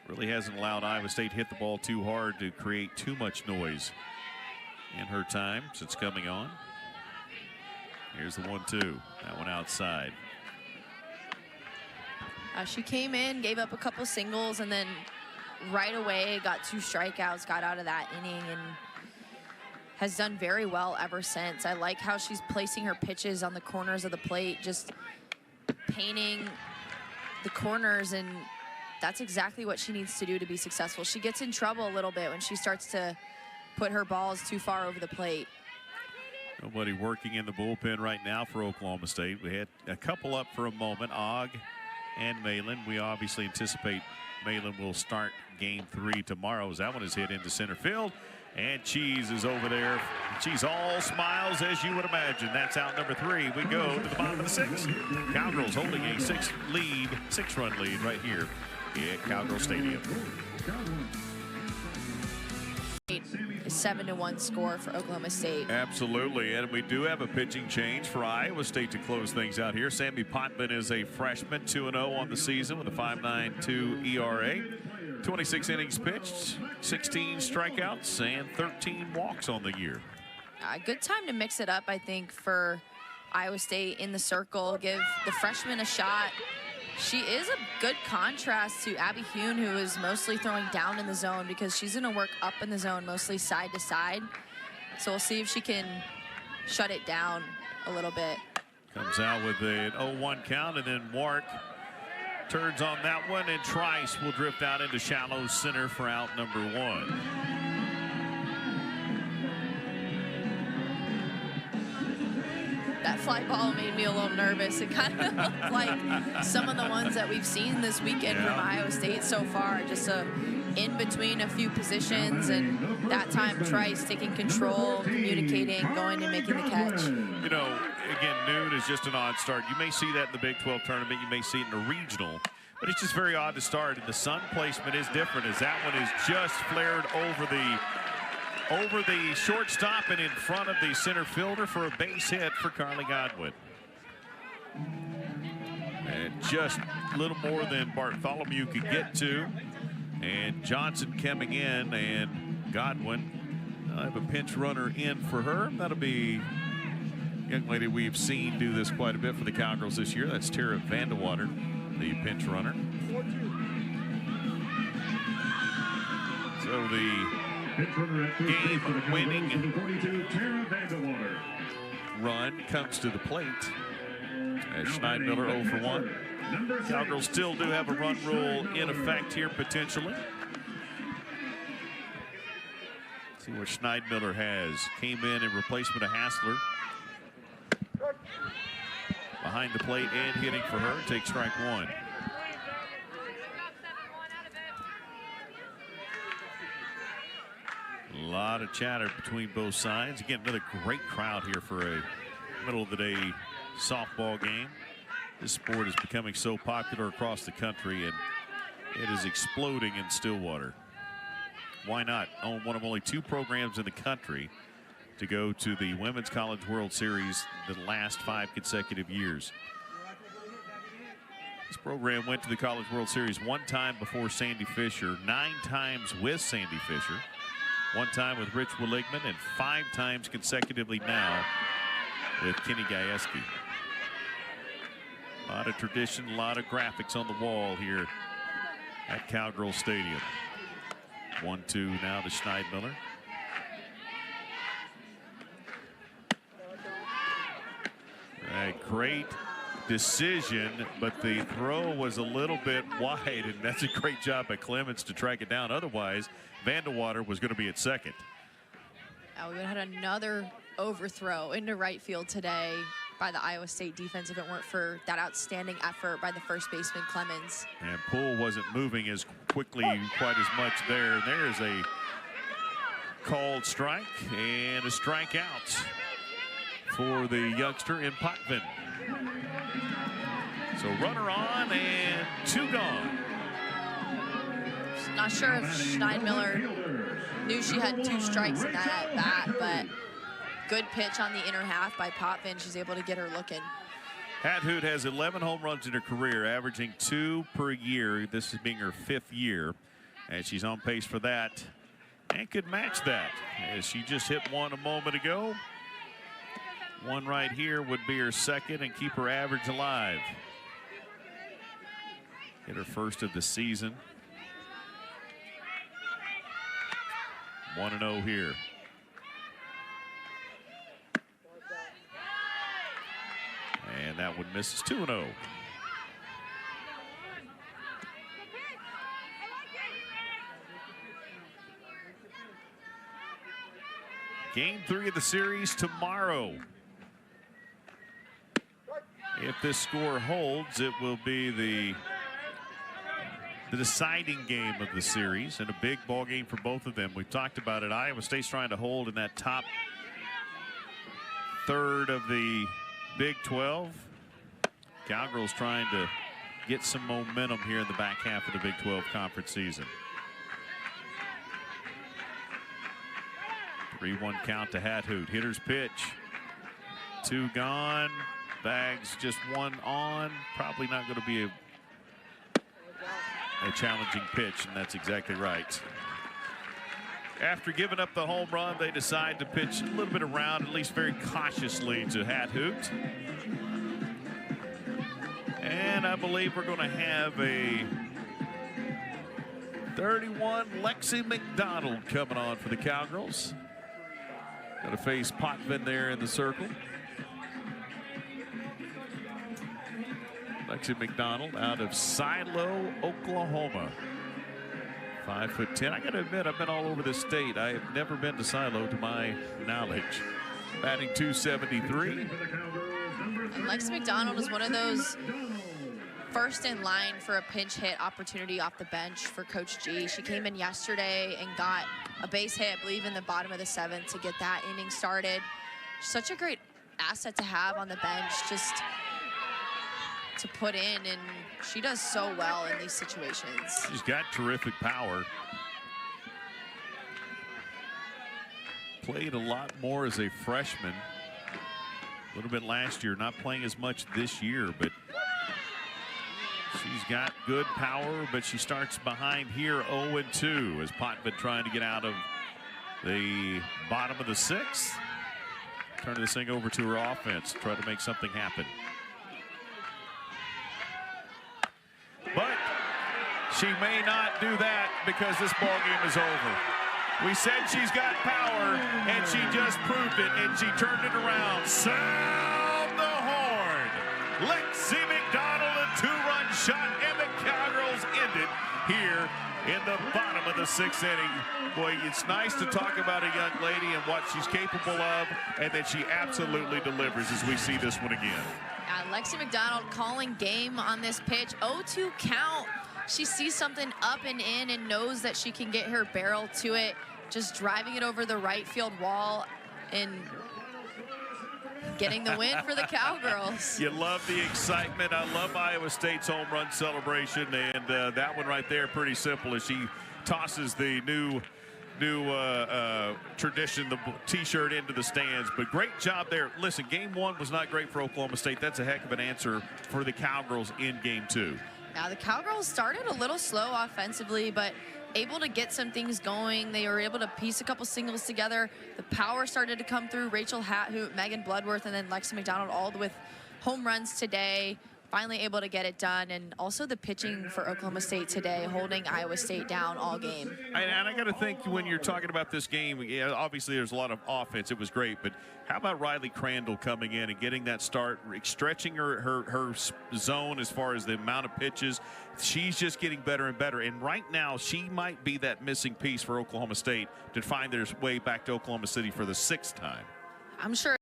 really hasn't allowed Iowa State hit the ball too hard to create too much noise in her time since coming on. Here's the 1-2. That one outside. She came in, gave up a couple singles, and then right away got 2 strikeouts, got out of that inning, and has done very well ever since. I like how she's placing her pitches on the corners of the plate, just painting the corners, and that's exactly what she needs to do to be successful. She gets in trouble a little bit when she starts to put her balls too far over the plate. Nobody working in the bullpen right now for Oklahoma State. We had a couple up for a moment, Ogg and Malin. We obviously anticipate Malin will start game 3 tomorrow as that one is hit into center field. And Cheese is over there. She's all smiles, as you would imagine. That's out number 3. We go to the bottom of the 6th. Cowgirls holding a 6-run lead right here at Cowgirl Stadium. A 7-1 score for Oklahoma State. Absolutely, and we do have a pitching change for Iowa State to close things out here. Sammy Potvin is a freshman, 2-0 on the season with a 5.92 ERA. 26 innings pitched, 16 strikeouts, and 13 walks on the year. Good time to mix it up, I think, for Iowa State in the circle. Give the freshman a shot. She is a good contrast to Abby Hune, who is mostly throwing down in the zone, because she's going to work up in the zone, mostly side to side. So we'll see if she can shut it down a little bit. Comes out with an 0-1 count, and then Wark turns on that one, and Trice will drift out into shallow center for out number 1. That fly ball made me a little nervous. It kind of looked like some of the ones that we've seen this weekend from Iowa State so far. Just in between a few positions, and that time Trice taking control, communicating, going and making the catch. You know, again, noon is just an odd start. You may see that in the Big 12 tournament. You may see it in a regional. But it's just very odd to start, and the sun placement is different, as that one is just flared over the shortstop and in front of the center fielder for a base hit for Carly Godwin. And just a little more than Bartholomew could get to. And Johnson coming in, and Godwin, I have a pinch runner in for her. That'll be a young lady we've seen do this quite a bit for the Cowgirls this year. That's Tara Vandewater, the pinch runner. So the game-winning run comes to the plate as Schneidmiller 0 for 1. Cowgirls still do have a run rule in effect here potentially. See what Schneidmiller has. Came in replacement of Hassler. Behind the plate and hitting for her. Takes strike 1. A lot of chatter between both sides. Again, another great crowd here for a middle of the day softball game. This sport is becoming so popular across the country, and it is exploding in Stillwater. Why not? On one of only 2 programs in the country to go to the Women's College World Series the last 5 consecutive years. This program went to the College World Series 1 time before Sandy Fisher, 9 times with Sandy Fisher, 1 time with Rich Willigman, and 5 times consecutively now with Kenny Gajewski. A lot of tradition, a lot of graphics on the wall here at Cowgirl Stadium. 1-2 now to Schneidmiller. A great decision, but the throw was a little bit wide, and that's a great job by Clemens to track it down. Otherwise, Vandewater was going to be at second. We would have had another overthrow into right field today by the Iowa State defense if it weren't for that outstanding effort by the first baseman Clemens. And Poole wasn't moving as quickly quite as much there. There's a called strike and a strikeout for the youngster in Potvin. So runner on and 2 gone. Not sure if Schneidmiller knew she had 2 strikes in that at bat, but good pitch on the inner half by Potvin. She's able to get her looking. Hathoot has 11 home runs in her career, averaging 2 per year. This is being her 5th year, and she's on pace for that and could match that, as she just hit 1 a moment ago. 1 right here would be her 2nd and keep her average alive. Hit her 1st of the season. 1-0 here. And that one misses. 2-0. Game 3 of the series tomorrow. If this score holds, it will be the deciding game of the series, and a big ball game for both of them. We've talked about it. Iowa State's trying to hold in that top third of the Big 12. Cowgirls trying to get some momentum here in the back half of the Big 12 conference season. 3-1 count to Hathoot. Hitter's pitch. 2 gone. Bags just 1 on. Probably not going to be a challenging pitch, and that's exactly right. After giving up the home run, they decide to pitch a little bit around, at least very cautiously, to Hathoot. And I believe we're going to have a 31 Lexi McDonald coming on for the Cowgirls. Going to face Potvin there in the circle. Lexi McDonald out of Silo, Oklahoma. 5'10". I got to admit, I've been all over the state. I have never been to Silo, to my knowledge. Batting .273. And Lexi McDonald is one of those first in line for a pinch hit opportunity off the bench for Coach G. She came in yesterday and got a base hit, I believe, in the bottom of the 7th to get that inning started. Such a great asset to have on the bench, just to put in, and she does so well in these situations. She's got terrific power. Played a lot more as a freshman. A little bit last year, not playing as much this year, but she's got good power, but she starts behind here 0-2 as Potvin trying to get out of the bottom of the 6th. Turn this thing over to her offense, try to make something happen. But she may not do that because this ball game is over. We said she's got power, and she just proved it, and she turned it around. Sound the horn. Lexi McDonald, a 2-run shot, and the Cowgirls end it here in the bottom of the 6th inning. Boy, it's nice to talk about a young lady and what she's capable of, and that she absolutely delivers as we see this one again. Lexi McDonald calling game on this pitch. 0-2 count. She sees something up and in and knows that she can get her barrel to it, just driving it over the right field wall and getting the win for the Cowgirls. You love the excitement. I love Iowa State's home run celebration, and that one right there, pretty simple, as she tosses the new tradition, the T-shirt, into the stands. But great job there. Listen, game 1 was not great for Oklahoma State. That's a heck of an answer for the Cowgirls in game 2. Now, the Cowgirls started a little slow offensively, but able to get some things going. They were able to piece a couple singles together. The power started to come through. Rachel Hathoot, Megan Bloodworth, and then Lexi McDonald, all with home runs today. Finally able to get it done. And also the pitching for Oklahoma State today, holding Iowa State down all game. And I got to think, when you're talking about this game, yeah, obviously there's a lot of offense. It was great. But how about Riley Crandall coming in and getting that start, stretching her zone as far as the amount of pitches? She's just getting better and better. And right now, she might be that missing piece for Oklahoma State to find their way back to Oklahoma City for the 6th time. I'm sure